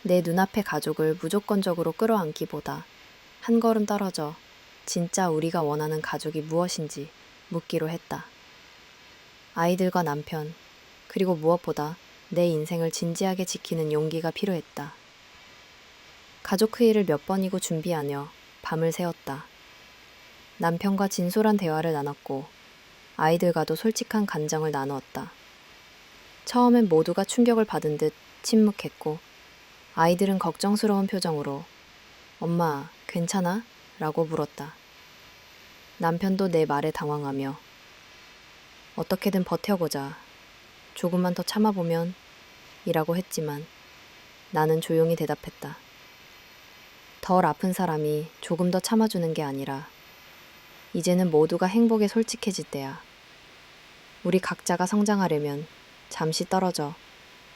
내 눈앞의 가족을 무조건적으로 끌어안기보다 한 걸음 떨어져 진짜 우리가 원하는 가족이 무엇인지 묻기로 했다. 아이들과 남편, 그리고 무엇보다 내 인생을 진지하게 지키는 용기가 필요했다. 가족 회의를 몇 번이고 준비하며 밤을 새웠다. 남편과 진솔한 대화를 나눴고 아이들과도 솔직한 감정을 나누었다. 처음엔 모두가 충격을 받은 듯 침묵했고 아이들은 걱정스러운 표정으로 엄마, 괜찮아? 라고 물었다. 남편도 내 말에 당황하며 어떻게든 버텨보자. 조금만 더 참아보면 이라고 했지만 나는 조용히 대답했다. 덜 아픈 사람이 조금 더 참아주는 게 아니라 이제는 모두가 행복에 솔직해질 때야. 우리 각자가 성장하려면 잠시 떨어져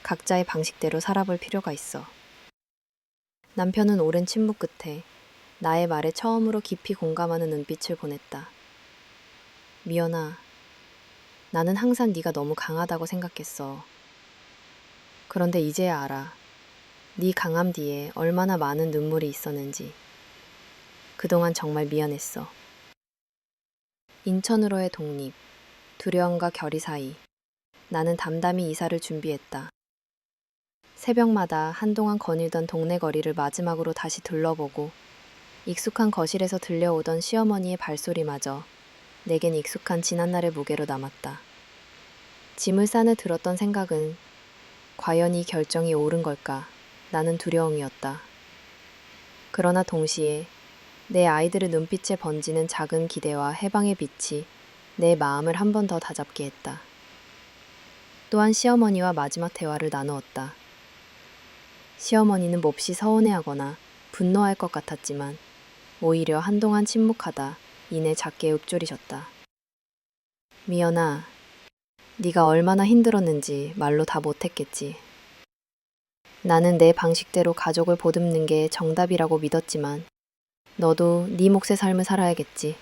각자의 방식대로 살아볼 필요가 있어. 남편은 오랜 침묵 끝에 나의 말에 처음으로 깊이 공감하는 눈빛을 보냈다. 미연아, 나는 항상 네가 너무 강하다고 생각했어. 그런데 이제야 알아. 네 강함 뒤에 얼마나 많은 눈물이 있었는지. 그동안 정말 미안했어. 인천으로의 독립, 두려움과 결의 사이. 나는 담담히 이사를 준비했다. 새벽마다 한동안 거닐던 동네 거리를 마지막으로 다시 둘러보고 익숙한 거실에서 들려오던 시어머니의 발소리마저 내겐 익숙한 지난날의 무게로 남았다. 짐을 싸며 들었던 생각은 과연 이 결정이 옳은 걸까? 나는 두려움이었다. 그러나 동시에 내 아이들의 눈빛에 번지는 작은 기대와 해방의 빛이 내 마음을 한 번 더 다잡게 했다. 또한 시어머니와 마지막 대화를 나누었다. 시어머니는 몹시 서운해하거나 분노할 것 같았지만 오히려 한동안 침묵하다 이내 작게 읊조리셨다. 미연아, 네가 얼마나 힘들었는지 말로 다 못했겠지. 나는 내 방식대로 가족을 보듬는 게 정답이라고 믿었지만 너도 네 몫의 삶을 살아야겠지.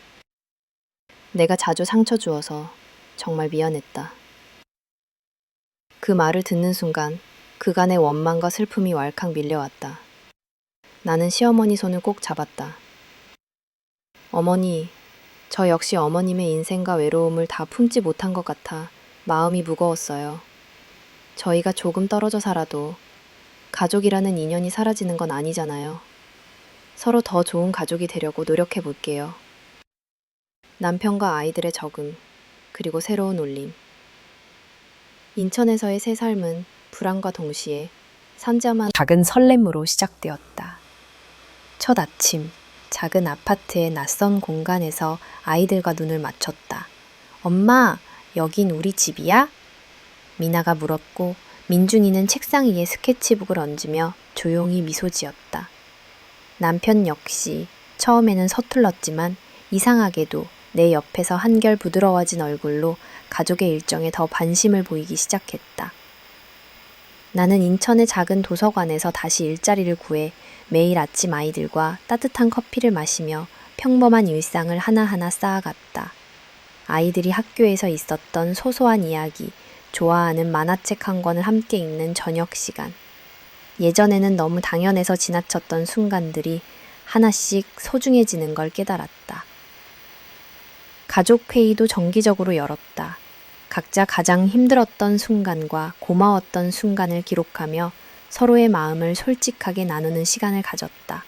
내가 자주 상처 주어서 정말 미안했다. 그 말을 듣는 순간 그간의 원망과 슬픔이 왈칵 밀려왔다. 나는 시어머니 손을 꼭 잡았다. 어머니, 저 역시 어머님의 인생과 외로움을 다 품지 못한 것 같아 마음이 무거웠어요. 저희가 조금 떨어져 살아도 가족이라는 인연이 사라지는 건 아니잖아요. 서로 더 좋은 가족이 되려고 노력해 볼게요. 남편과 아이들의 적응, 그리고 새로운 울림. 인천에서의 새 삶은 불안과 동시에 산자만 작은 설렘으로 시작되었다. 첫 아침, 작은 아파트의 낯선 공간에서 아이들과 눈을 맞췄다. 엄마, 여긴 우리 집이야? 미나가 물었고 민준이는 책상 위에 스케치북을 얹으며 조용히 미소 지었다. 남편 역시 처음에는 서툴렀지만 이상하게도 내 옆에서 한결 부드러워진 얼굴로 가족의 일정에 더 관심을 보이기 시작했다. 나는 인천의 작은 도서관에서 다시 일자리를 구해 매일 아침 아이들과 따뜻한 커피를 마시며 평범한 일상을 하나하나 쌓아갔다. 아이들이 학교에서 있었던 소소한 이야기, 좋아하는 만화책 한 권을 함께 읽는 저녁 시간. 예전에는 너무 당연해서 지나쳤던 순간들이 하나씩 소중해지는 걸 깨달았다. 가족 회의도 정기적으로 열었다. 각자 가장 힘들었던 순간과 고마웠던 순간을 기록하며 서로의 마음을 솔직하게 나누는 시간을 가졌다.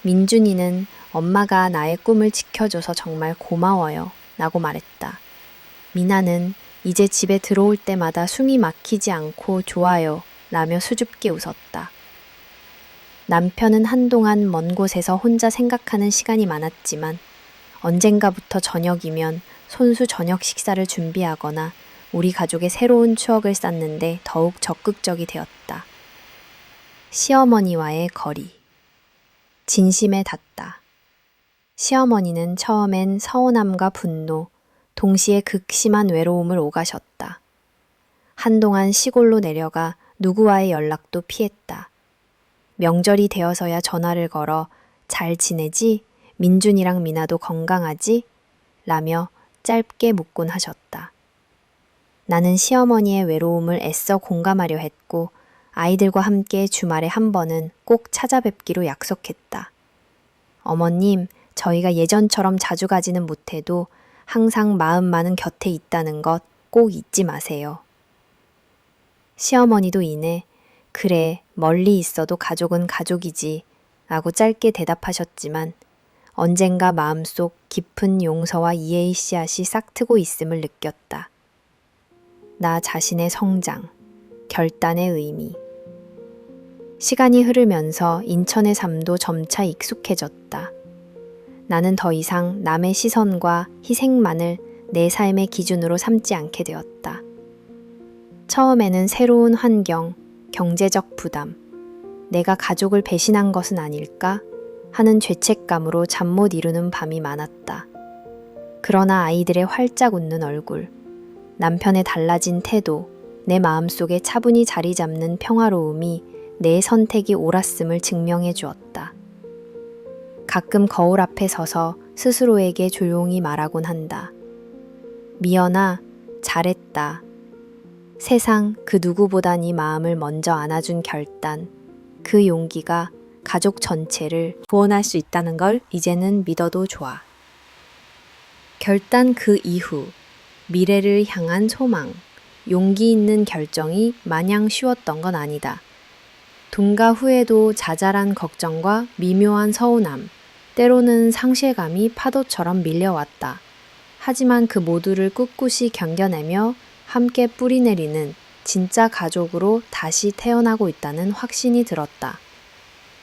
민준이는 엄마가 나의 꿈을 지켜줘서 정말 고마워요 라고 말했다. 미나는 이제 집에 들어올 때마다 숨이 막히지 않고 좋아요 라며 수줍게 웃었다. 남편은 한동안 먼 곳에서 혼자 생각하는 시간이 많았지만 언젠가부터 저녁이면 손수 저녁 식사를 준비하거나 우리 가족의 새로운 추억을 쌓는데 더욱 적극적이 되었다. 시어머니와의 거리. 진심에 닿다. 시어머니는 처음엔 서운함과 분노, 동시에 극심한 외로움을 오가셨다. 한동안 시골로 내려가 누구와의 연락도 피했다. 명절이 되어서야 전화를 걸어 잘 지내지? 민준이랑 미나도 건강하지? 라며 짧게 묻곤 하셨다. 나는 시어머니의 외로움을 애써 공감하려 했고 아이들과 함께 주말에 한 번은 꼭 찾아뵙기로 약속했다. 어머님, 저희가 예전처럼 자주 가지는 못해도 항상 마음만은 곁에 있다는 것 꼭 잊지 마세요. 시어머니도 이내 그래, 멀리 있어도 가족은 가족이지 라고 짧게 대답하셨지만 언젠가 마음속 깊은 용서와 이해의 씨앗이 싹트고 있음을 느꼈다. 나 자신의 성장, 결단의 의미. 시간이 흐르면서 인천의 삶도 점차 익숙해졌다. 나는 더 이상 남의 시선과 희생만을 내 삶의 기준으로 삼지 않게 되었다. 처음에는 새로운 환경, 경제적 부담, 내가 가족을 배신한 것은 아닐까 하는 죄책감으로 잠 못 이루는 밤이 많았다. 그러나 아이들의 활짝 웃는 얼굴, 남편의 달라진 태도, 내 마음속에 차분히 자리 잡는 평화로움이 내 선택이 옳았음을 증명해 주었다. 가끔 거울 앞에 서서 스스로에게 조용히 말하곤 한다. 미연아, 잘했다. 세상 그 누구보다 네 마음을 먼저 안아준 결단, 그 용기가 가족 전체를 구원할 수 있다는 걸 이제는 믿어도 좋아. 결단 그 이후, 미래를 향한 소망, 용기 있는 결정이 마냥 쉬웠던 건 아니다. 돈가 후에도 자잘한 걱정과 미묘한 서운함, 때로는 상실감이 파도처럼 밀려왔다. 하지만 그 모두를 꿋꿋이 견뎌내며 함께 뿌리내리는 진짜 가족으로 다시 태어나고 있다는 확신이 들었다.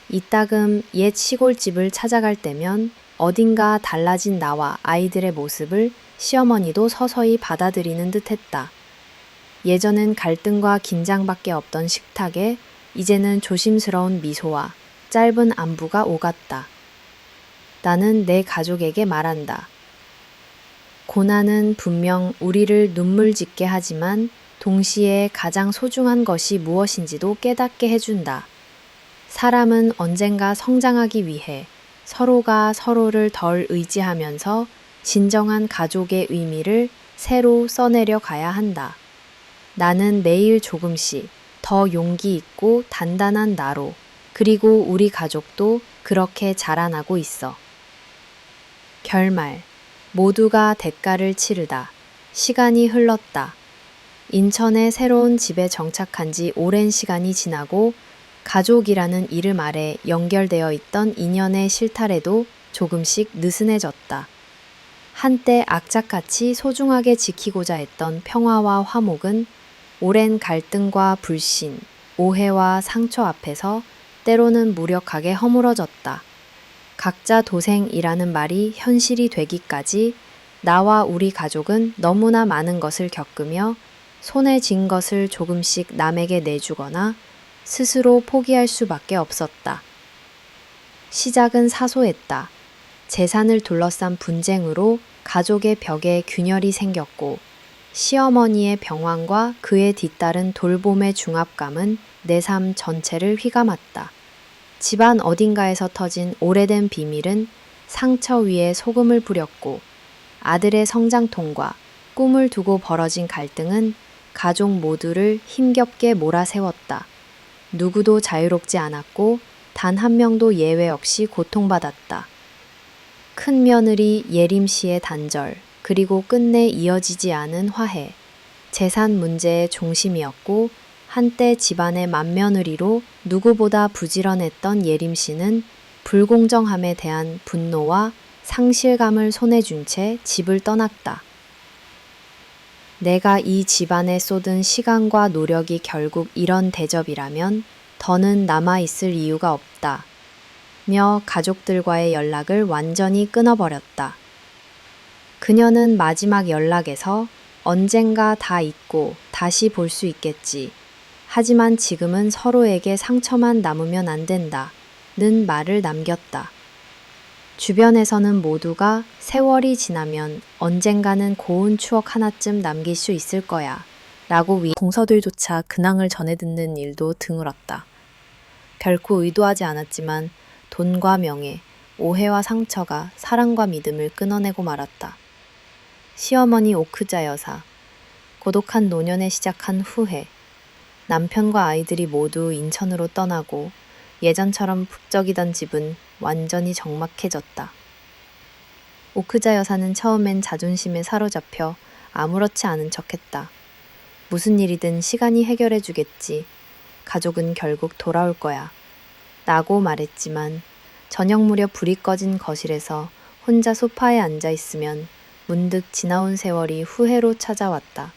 이따금 옛 시골집을 찾아갈 때면 어딘가 달라진 나와 아이들의 모습을 시어머니도 서서히 받아들이는 듯했다. 예전엔 갈등과 긴장밖에 없던 식탁에 이제는 조심스러운 미소와 짧은 안부가 오갔다. 나는 내 가족에게 말한다. 고난은 분명 우리를 눈물 짓게 하지만 동시에 가장 소중한 것이 무엇인지도 깨닫게 해준다. 사람은 언젠가 성장하기 위해 서로가 서로를 덜 의지하면서 진정한 가족의 의미를 새로 써내려 가야 한다. 나는 매일 조금씩 더 용기 있고 단단한 나로, 그리고 우리 가족도 그렇게 자라나고 있어. 결말. 모두가 대가를 치르다. 시간이 흘렀다. 인천의 새로운 집에 정착한 지 오랜 시간이 지나고 가족이라는 이름 아래 연결되어 있던 인연의 실타래도 조금씩 느슨해졌다. 한때 악착같이 소중하게 지키고자 했던 평화와 화목은 오랜 갈등과 불신, 오해와 상처 앞에서 때로는 무력하게 허물어졌다. 각자 도생이라는 말이 현실이 되기까지 나와 우리 가족은 너무나 많은 것을 겪으며 손에 쥔 것을 조금씩 남에게 내주거나 스스로 포기할 수밖에 없었다. 시작은 사소했다. 재산을 둘러싼 분쟁으로 가족의 벽에 균열이 생겼고 시어머니의 병환과 그에 뒤따른 돌봄의 중압감은 내 삶 전체를 휘감았다. 집안 어딘가에서 터진 오래된 비밀은 상처 위에 소금을 뿌렸고 아들의 성장통과 꿈을 두고 벌어진 갈등은 가족 모두를 힘겹게 몰아세웠다. 누구도 자유롭지 않았고 단 한 명도 예외 없이 고통받았다. 큰 며느리 예림 씨의 단절, 그리고 끝내 이어지지 않은 화해, 재산 문제의 중심이었고 한때 집안의 맏며느리로 누구보다 부지런했던 예림 씨는 불공정함에 대한 분노와 상실감을 손에 쥔 채 집을 떠났다. 내가 이 집안에 쏟은 시간과 노력이 결국 이런 대접이라면 더는 남아있을 이유가 없다. 며 가족들과의 연락을 완전히 끊어버렸다. 그녀는 마지막 연락에서 언젠가 다 잊고 다시 볼 수 있겠지. 하지만 지금은 서로에게 상처만 남으면 안 된다. 는 말을 남겼다. 주변에서는 모두가 세월이 지나면 언젠가는 고운 추억 하나쯤 남길 수 있을 거야. 라고 동서들조차 근황을 전해 듣는 일도 드물었다. 결코 의도하지 않았지만 돈과 명예, 오해와 상처가 사랑과 믿음을 끊어내고 말았다. 시어머니 오크자 여사, 고독한 노년에 시작한 후회, 남편과 아이들이 모두 인천으로 떠나고 예전처럼 북적이던 집은 완전히 적막해졌다. 오크자 여사는 처음엔 자존심에 사로잡혀 아무렇지 않은 척했다. 무슨 일이든 시간이 해결해 주겠지. 가족은 결국 돌아올 거야. 라고 말했지만 저녁 무렵 불이 꺼진 거실에서 혼자 소파에 앉아 있으면 문득 지나온 세월이 후회로 찾아왔다.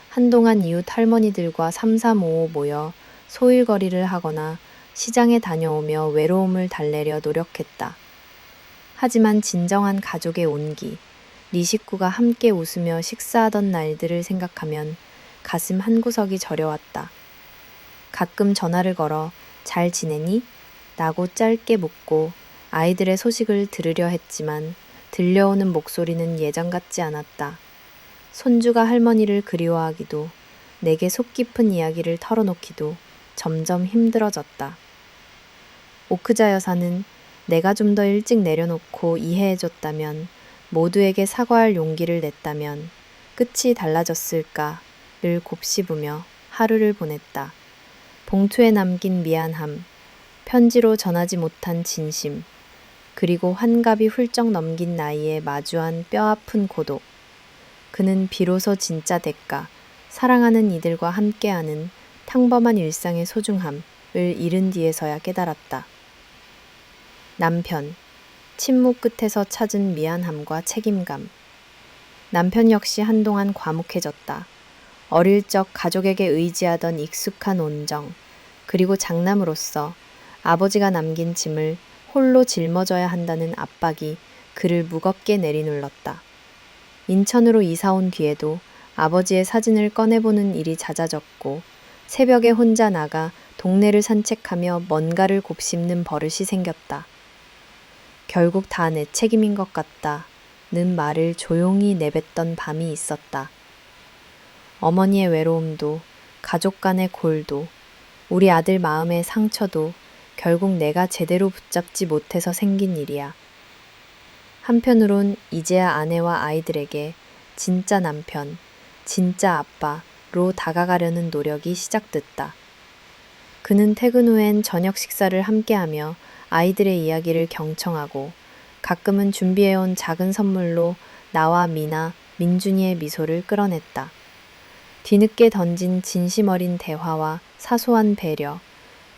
한동안 이웃 할머니들과 삼삼오오 모여 소일거리를 하거나 시장에 다녀오며 외로움을 달래려 노력했다. 하지만 진정한 가족의 온기, 네 식구가 함께 웃으며 식사하던 날들을 생각하면 가슴 한구석이 저려왔다. 가끔 전화를 걸어 잘 지내니? 라고 짧게 묻고 아이들의 소식을 들으려 했지만 들려오는 목소리는 예전 같지 않았다. 손주가 할머니를 그리워하기도, 내게 속 깊은 이야기를 털어놓기도 점점 힘들어졌다. 오크자 여사는 내가 좀 더 일찍 내려놓고 이해해줬다면, 모두에게 사과할 용기를 냈다면 끝이 달라졌을까를 곱씹으며 하루를 보냈다. 봉투에 남긴 미안함, 편지로 전하지 못한 진심, 그리고 환갑이 훌쩍 넘긴 나이에 마주한 뼈아픈 고독. 그는 비로소 진짜 대가, 사랑하는 이들과 함께하는 평범한 일상의 소중함을 잃은 뒤에서야 깨달았다. 남편, 침묵 끝에서 찾은 미안함과 책임감. 남편 역시 한동안 과묵해졌다. 어릴 적 가족에게 의지하던 익숙한 온정, 그리고 장남으로서 아버지가 남긴 짐을 홀로 짊어져야 한다는 압박이 그를 무겁게 내리눌렀다. 인천으로 이사 온 뒤에도 아버지의 사진을 꺼내보는 일이 잦아졌고, 새벽에 혼자 나가 동네를 산책하며 뭔가를 곱씹는 버릇이 생겼다. 결국 다 내 책임인 것 같다는 말을 조용히 내뱉던 밤이 있었다. 어머니의 외로움도, 가족 간의 골도, 우리 아들 마음의 상처도 결국 내가 제대로 붙잡지 못해서 생긴 일이야. 한편으론 이제야 아내와 아이들에게 진짜 남편, 진짜 아빠로 다가가려는 노력이 시작됐다. 그는 퇴근 후엔 저녁 식사를 함께하며 아이들의 이야기를 경청하고, 가끔은 준비해온 작은 선물로 나와 미나, 민준이의 미소를 끌어냈다. 뒤늦게 던진 진심 어린 대화와 사소한 배려,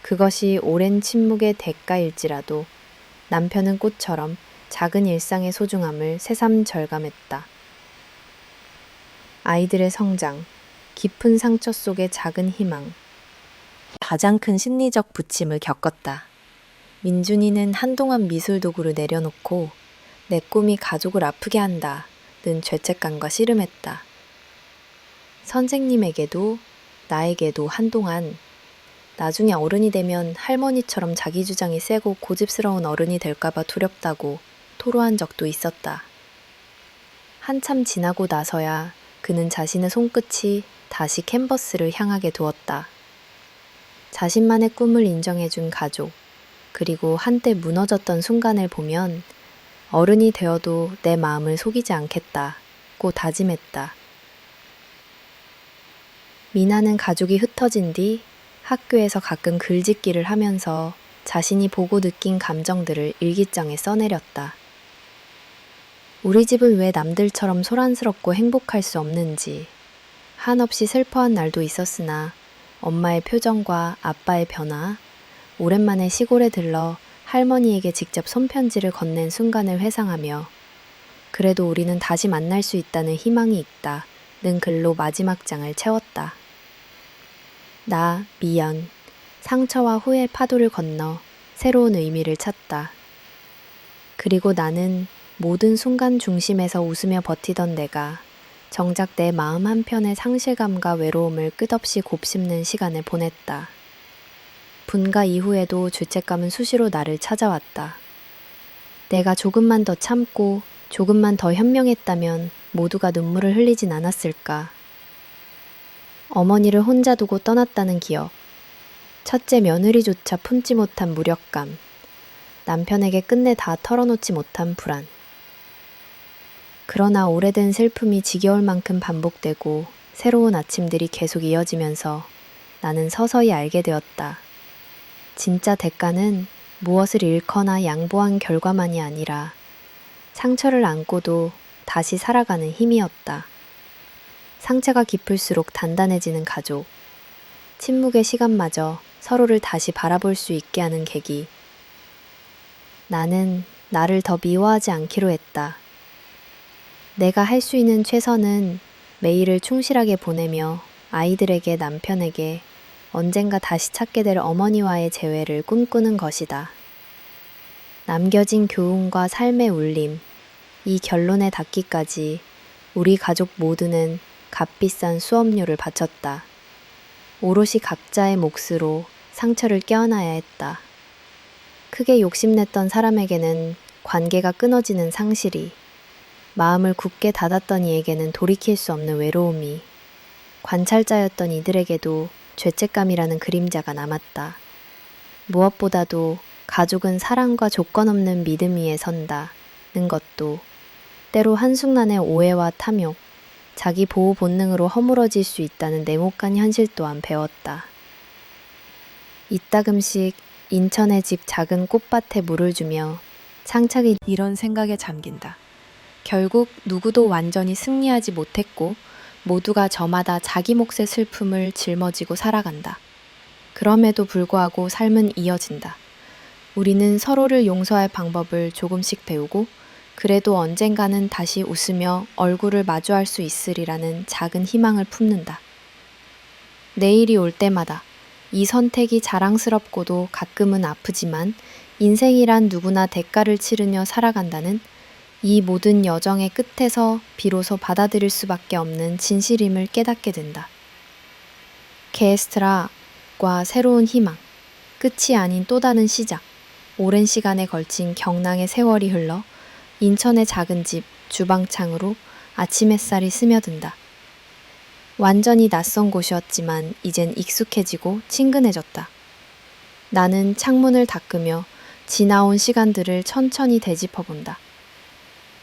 그것이 오랜 침묵의 대가일지라도 남편은 꽃처럼 작은 일상의 소중함을 새삼 절감했다. 아이들의 성장, 깊은 상처 속의 작은 희망, 가장 큰 심리적 부침을 겪었다. 민준이는 한동안 미술 도구를 내려놓고 내 꿈이 가족을 아프게 한다는 죄책감과 씨름했다. 선생님에게도 나에게도 한동안 나중에 어른이 되면 할머니처럼 자기 주장이 세고 고집스러운 어른이 될까봐 두렵다고 토로한 적도 있었다. 한참 지나고 나서야 그는 자신의 손끝이 다시 캔버스를 향하게 두었다. 자신만의 꿈을 인정해준 가족, 그리고 한때 무너졌던 순간을 보면 어른이 되어도 내 마음을 속이지 않겠다고 다짐했다. 미나는 가족이 흩어진 뒤 학교에서 가끔 글짓기를 하면서 자신이 보고 느낀 감정들을 일기장에 써내렸다. 우리 집은 왜 남들처럼 소란스럽고 행복할 수 없는지, 한없이 슬퍼한 날도 있었으나 엄마의 표정과 아빠의 변화, 오랜만에 시골에 들러 할머니에게 직접 손편지를 건넨 순간을 회상하며 그래도 우리는 다시 만날 수 있다는 희망이 있다는 글로 마지막 장을 채웠다. 나, 미연, 상처와 후회 파도를 건너 새로운 의미를 찾다. 그리고 나는 모든 순간 중심에서 웃으며 버티던 내가 정작 내 마음 한편의 상실감과 외로움을 끝없이 곱씹는 시간을 보냈다. 분가 이후에도 죄책감은 수시로 나를 찾아왔다. 내가 조금만 더 참고 조금만 더 현명했다면 모두가 눈물을 흘리진 않았을까. 어머니를 혼자 두고 떠났다는 기억, 첫째 며느리조차 품지 못한 무력감, 남편에게 끝내 다 털어놓지 못한 불안. 그러나 오래된 슬픔이 지겨울 만큼 반복되고 새로운 아침들이 계속 이어지면서 나는 서서히 알게 되었다. 진짜 대가는 무엇을 잃거나 양보한 결과만이 아니라 상처를 안고도 다시 살아가는 힘이었다. 상처가 깊을수록 단단해지는 가족, 침묵의 시간마저 서로를 다시 바라볼 수 있게 하는 계기. 나는 나를 더 미워하지 않기로 했다. 내가 할 수 있는 최선은 매일을 충실하게 보내며 아이들에게, 남편에게, 언젠가 다시 찾게 될 어머니와의 재회를 꿈꾸는 것이다. 남겨진 교훈과 삶의 울림, 이 결론에 닿기까지 우리 가족 모두는 값비싼 수업료를 바쳤다. 오롯이 각자의 몫으로 상처를 껴안아야 했다. 크게 욕심냈던 사람에게는 관계가 끊어지는 상실이, 마음을 굳게 닫았던 이에게는 돌이킬 수 없는 외로움이, 관찰자였던 이들에게도 죄책감이라는 그림자가 남았다. 무엇보다도 가족은 사랑과 조건 없는 믿음 위에 선다는 것도 때로 한순간의 오해와 탐욕, 자기 보호 본능으로 허물어질 수 있다는 냉혹한 현실 또한 배웠다. 이따금씩 인천의 집 작은 꽃밭에 물을 주며 창작이 이런 생각에 잠긴다. 결국 누구도 완전히 승리하지 못했고 모두가 저마다 자기 몫의 슬픔을 짊어지고 살아간다. 그럼에도 불구하고 삶은 이어진다. 우리는 서로를 용서할 방법을 조금씩 배우고 그래도 언젠가는 다시 웃으며 얼굴을 마주할 수 있으리라는 작은 희망을 품는다. 내일이 올 때마다 이 선택이 자랑스럽고도 가끔은 아프지만 인생이란 누구나 대가를 치르며 살아간다는 이 모든 여정의 끝에서 비로소 받아들일 수밖에 없는 진실임을 깨닫게 된다. 게스트라과 새로운 희망, 끝이 아닌 또 다른 시작, 오랜 시간에 걸친 경랑의 세월이 흘러 인천의 작은 집 주방창으로 아침 햇살이 스며든다. 완전히 낯선 곳이었지만 이젠 익숙해지고 친근해졌다. 나는 창문을 닦으며 지나온 시간들을 천천히 되짚어본다.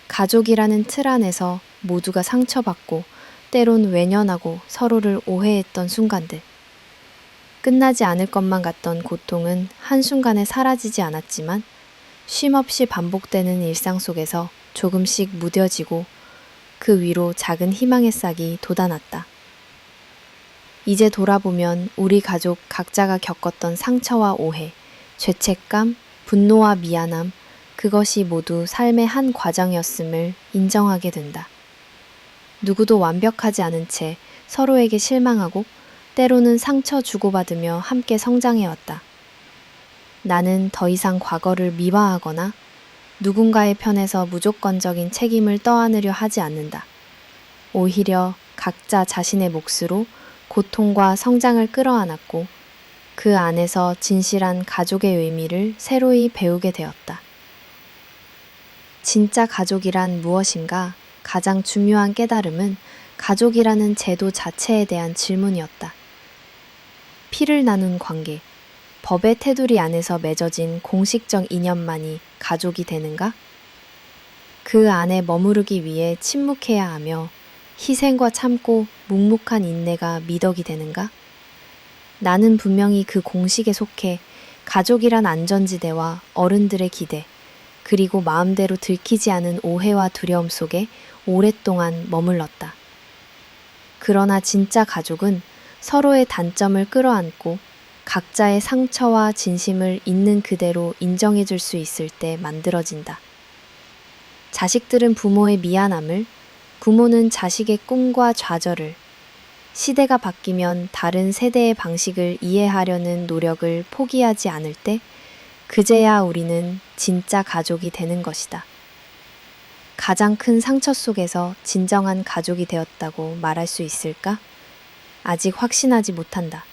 가족이라는 틀 안에서 모두가 상처받고 때론 외면하고 서로를 오해했던 순간들. 끝나지 않을 것만 같던 고통은 한순간에 사라지지 않았지만 쉼없이 반복되는 일상 속에서 조금씩 무뎌지고 그 위로 작은 희망의 싹이 돋아났다. 이제 돌아보면 우리 가족 각자가 겪었던 상처와 오해, 죄책감, 분노와 미안함, 그것이 모두 삶의 한 과정이었음을 인정하게 된다. 누구도 완벽하지 않은 채 서로에게 실망하고 때로는 상처 주고받으며 함께 성장해왔다. 나는 더 이상 과거를 미화하거나 누군가의 편에서 무조건적인 책임을 떠안으려 하지 않는다. 오히려 각자 자신의 몫으로 고통과 성장을 끌어안았고 그 안에서 진실한 가족의 의미를 새로이 배우게 되었다. 진짜 가족이란 무엇인가? 가장 중요한 깨달음은 가족이라는 제도 자체에 대한 질문이었다. 피를 나눈 관계, 법의 테두리 안에서 맺어진 공식적 인연만이 가족이 되는가? 그 안에 머무르기 위해 침묵해야 하며 희생과 참고 묵묵한 인내가 미덕이 되는가? 나는 분명히 그 공식에 속해 가족이란 안전지대와 어른들의 기대, 그리고 마음대로 들키지 않은 오해와 두려움 속에 오랫동안 머물렀다. 그러나 진짜 가족은 서로의 단점을 끌어안고 각자의 상처와 진심을 있는 그대로 인정해 줄 수 있을 때 만들어진다. 자식들은 부모의 미안함을, 부모는 자식의 꿈과 좌절을, 시대가 바뀌면 다른 세대의 방식을 이해하려는 노력을 포기하지 않을 때 그제야 우리는 진짜 가족이 되는 것이다. 가장 큰 상처 속에서 진정한 가족이 되었다고 말할 수 있을까? 아직 확신하지 못한다.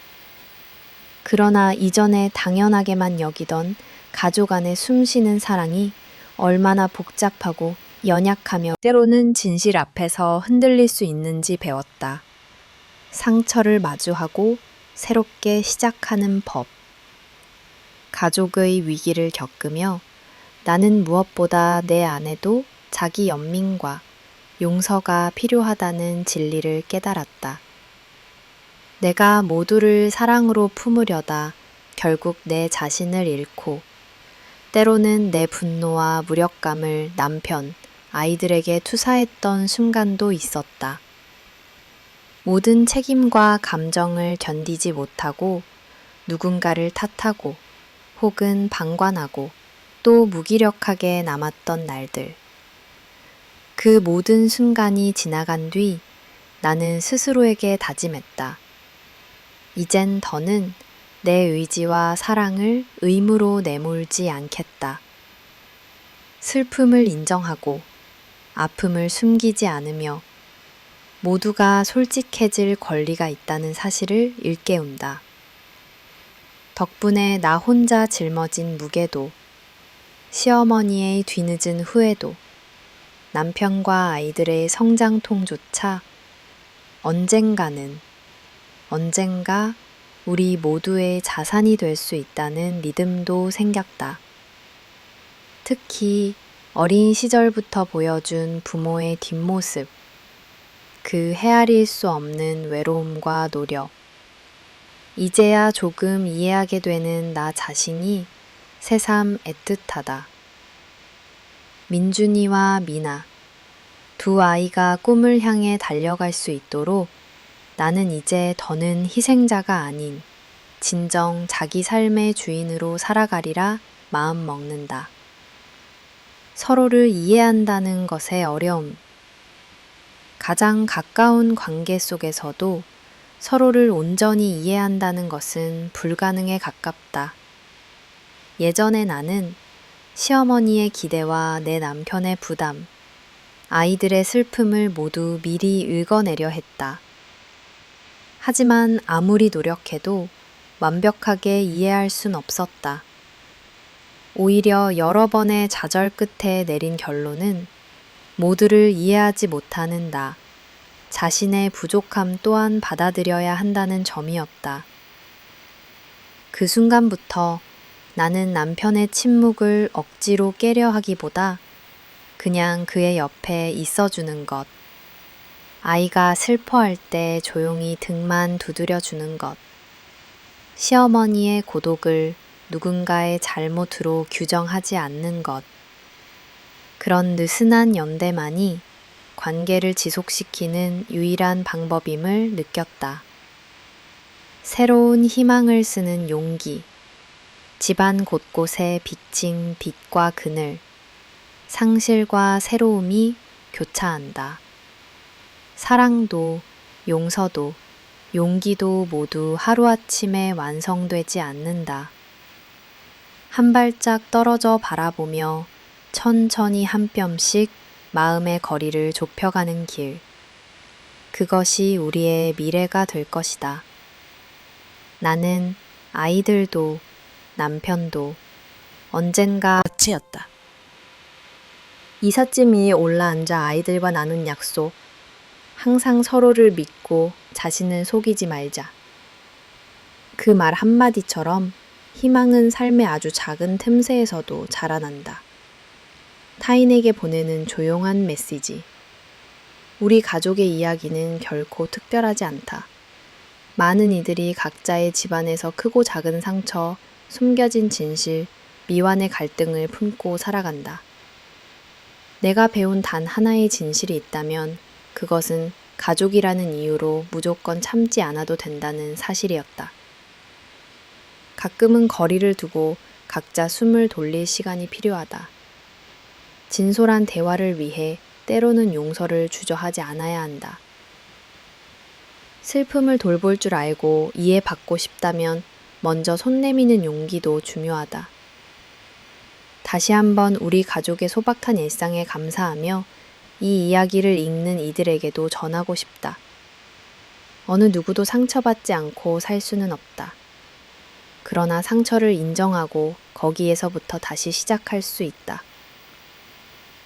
그러나 이전에 당연하게만 여기던 가족 안에 숨쉬는 사랑이 얼마나 복잡하고 연약하며 때로는 진실 앞에서 흔들릴 수 있는지 배웠다. 상처를 마주하고 새롭게 시작하는 법. 가족의 위기를 겪으며 나는 무엇보다 내 안에도 자기 연민과 용서가 필요하다는 진리를 깨달았다. 내가 모두를 사랑으로 품으려다 결국 내 자신을 잃고 때로는 내 분노와 무력감을 남편, 아이들에게 투사했던 순간도 있었다. 모든 책임과 감정을 견디지 못하고 누군가를 탓하고 혹은 방관하고 또 무기력하게 남았던 날들. 그 모든 순간이 지나간 뒤 나는 스스로에게 다짐했다. 이젠 더는 내 의지와 사랑을 의무로 내몰지 않겠다. 슬픔을 인정하고 아픔을 숨기지 않으며 모두가 솔직해질 권리가 있다는 사실을 일깨운다. 덕분에 나 혼자 짊어진 무게도, 시어머니의 뒤늦은 후회도, 남편과 아이들의 성장통조차 언젠가 우리 모두의 자산이 될 수 있다는 믿음도 생겼다. 특히 어린 시절부터 보여준 부모의 뒷모습, 그 헤아릴 수 없는 외로움과 노력, 이제야 조금 이해하게 되는 나 자신이 새삼 애틋하다. 민준이와 미나, 두 아이가 꿈을 향해 달려갈 수 있도록 나는 이제 더는 희생자가 아닌 진정 자기 삶의 주인으로 살아가리라 마음 먹는다. 서로를 이해한다는 것의 어려움, 가장 가까운 관계 속에서도 서로를 온전히 이해한다는 것은 불가능에 가깝다. 예전에 나는 시어머니의 기대와 내 남편의 부담, 아이들의 슬픔을 모두 미리 읽어내려 했다. 하지만 아무리 노력해도 완벽하게 이해할 순 없었다. 오히려 여러 번의 좌절 끝에 내린 결론은 모두를 이해하지 못하는 나, 자신의 부족함 또한 받아들여야 한다는 점이었다. 그 순간부터 나는 남편의 침묵을 억지로 깨려 하기보다 그냥 그의 옆에 있어주는 것, 아이가 슬퍼할 때 조용히 등만 두드려주는 것, 시어머니의 고독을 누군가의 잘못으로 규정하지 않는 것, 그런 느슨한 연대만이 관계를 지속시키는 유일한 방법임을 느꼈다. 새로운 희망을 쓰는 용기, 집안 곳곳에 비친 빛과 그늘, 상실과 새로움이 교차한다. 사랑도, 용서도, 용기도 모두 하루아침에 완성되지 않는다. 한 발짝 떨어져 바라보며 천천히 한 뼘씩 마음의 거리를 좁혀가는 길. 그것이 우리의 미래가 될 것이다. 나는 아이들도 남편도 언젠가 어찌였다. 이삿짐 위에 올라앉아 아이들과 나눈 약속. 항상 서로를 믿고 자신을 속이지 말자. 그 말 한마디처럼 희망은 삶의 아주 작은 틈새에서도 자라난다. 타인에게 보내는 조용한 메시지. 우리 가족의 이야기는 결코 특별하지 않다. 많은 이들이 각자의 집안에서 크고 작은 상처, 숨겨진 진실, 미완의 갈등을 품고 살아간다. 내가 배운 단 하나의 진실이 있다면 그것은 가족이라는 이유로 무조건 참지 않아도 된다는 사실이었다. 가끔은 거리를 두고 각자 숨을 돌릴 시간이 필요하다. 진솔한 대화를 위해 때로는 용서를 주저하지 않아야 한다. 슬픔을 돌볼 줄 알고 이해받고 싶다면 먼저 손 내미는 용기도 중요하다. 다시 한번 우리 가족의 소박한 일상에 감사하며 이 이야기를 읽는 이들에게도 전하고 싶다. 어느 누구도 상처받지 않고 살 수는 없다. 그러나 상처를 인정하고 거기에서부터 다시 시작할 수 있다.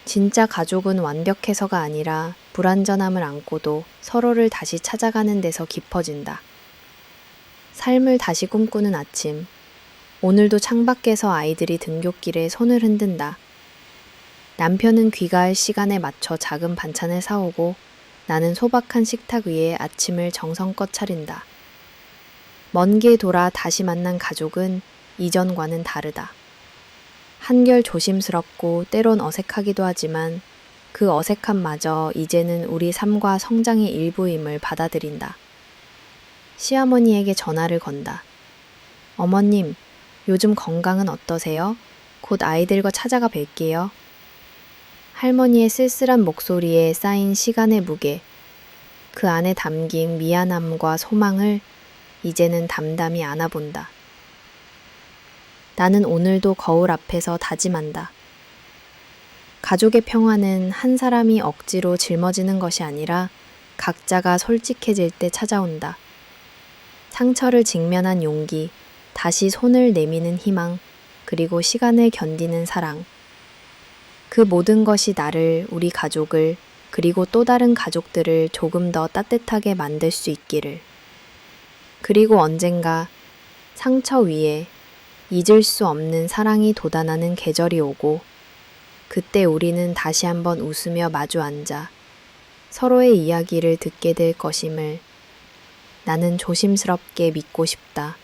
진짜 가족은 완벽해서가 아니라 불완전함을 안고도 서로를 다시 찾아가는 데서 깊어진다. 삶을 다시 꿈꾸는 아침. 오늘도 창밖에서 아이들이 등굣길에 손을 흔든다. 남편은 귀가할 시간에 맞춰 작은 반찬을 사오고 나는 소박한 식탁 위에 아침을 정성껏 차린다. 먼 길 돌아 다시 만난 가족은 이전과는 다르다. 한결 조심스럽고 때론 어색하기도 하지만 그 어색함마저 이제는 우리 삶과 성장의 일부임을 받아들인다. 시어머니에게 전화를 건다. 어머님, 요즘 건강은 어떠세요? 곧 아이들과 찾아가 뵐게요. 할머니의 쓸쓸한 목소리에 쌓인 시간의 무게, 그 안에 담긴 미안함과 소망을 이제는 담담히 안아본다. 나는 오늘도 거울 앞에서 다짐한다. 가족의 평화는 한 사람이 억지로 짊어지는 것이 아니라 각자가 솔직해질 때 찾아온다. 상처를 직면한 용기, 다시 손을 내미는 희망, 그리고 시간을 견디는 사랑. 그 모든 것이 나를, 우리 가족을, 그리고 또 다른 가족들을 조금 더 따뜻하게 만들 수 있기를. 그리고 언젠가 상처 위에 잊을 수 없는 사랑이 돋아나는 계절이 오고, 그때 우리는 다시 한번 웃으며 마주 앉아 서로의 이야기를 듣게 될 것임을 나는 조심스럽게 믿고 싶다.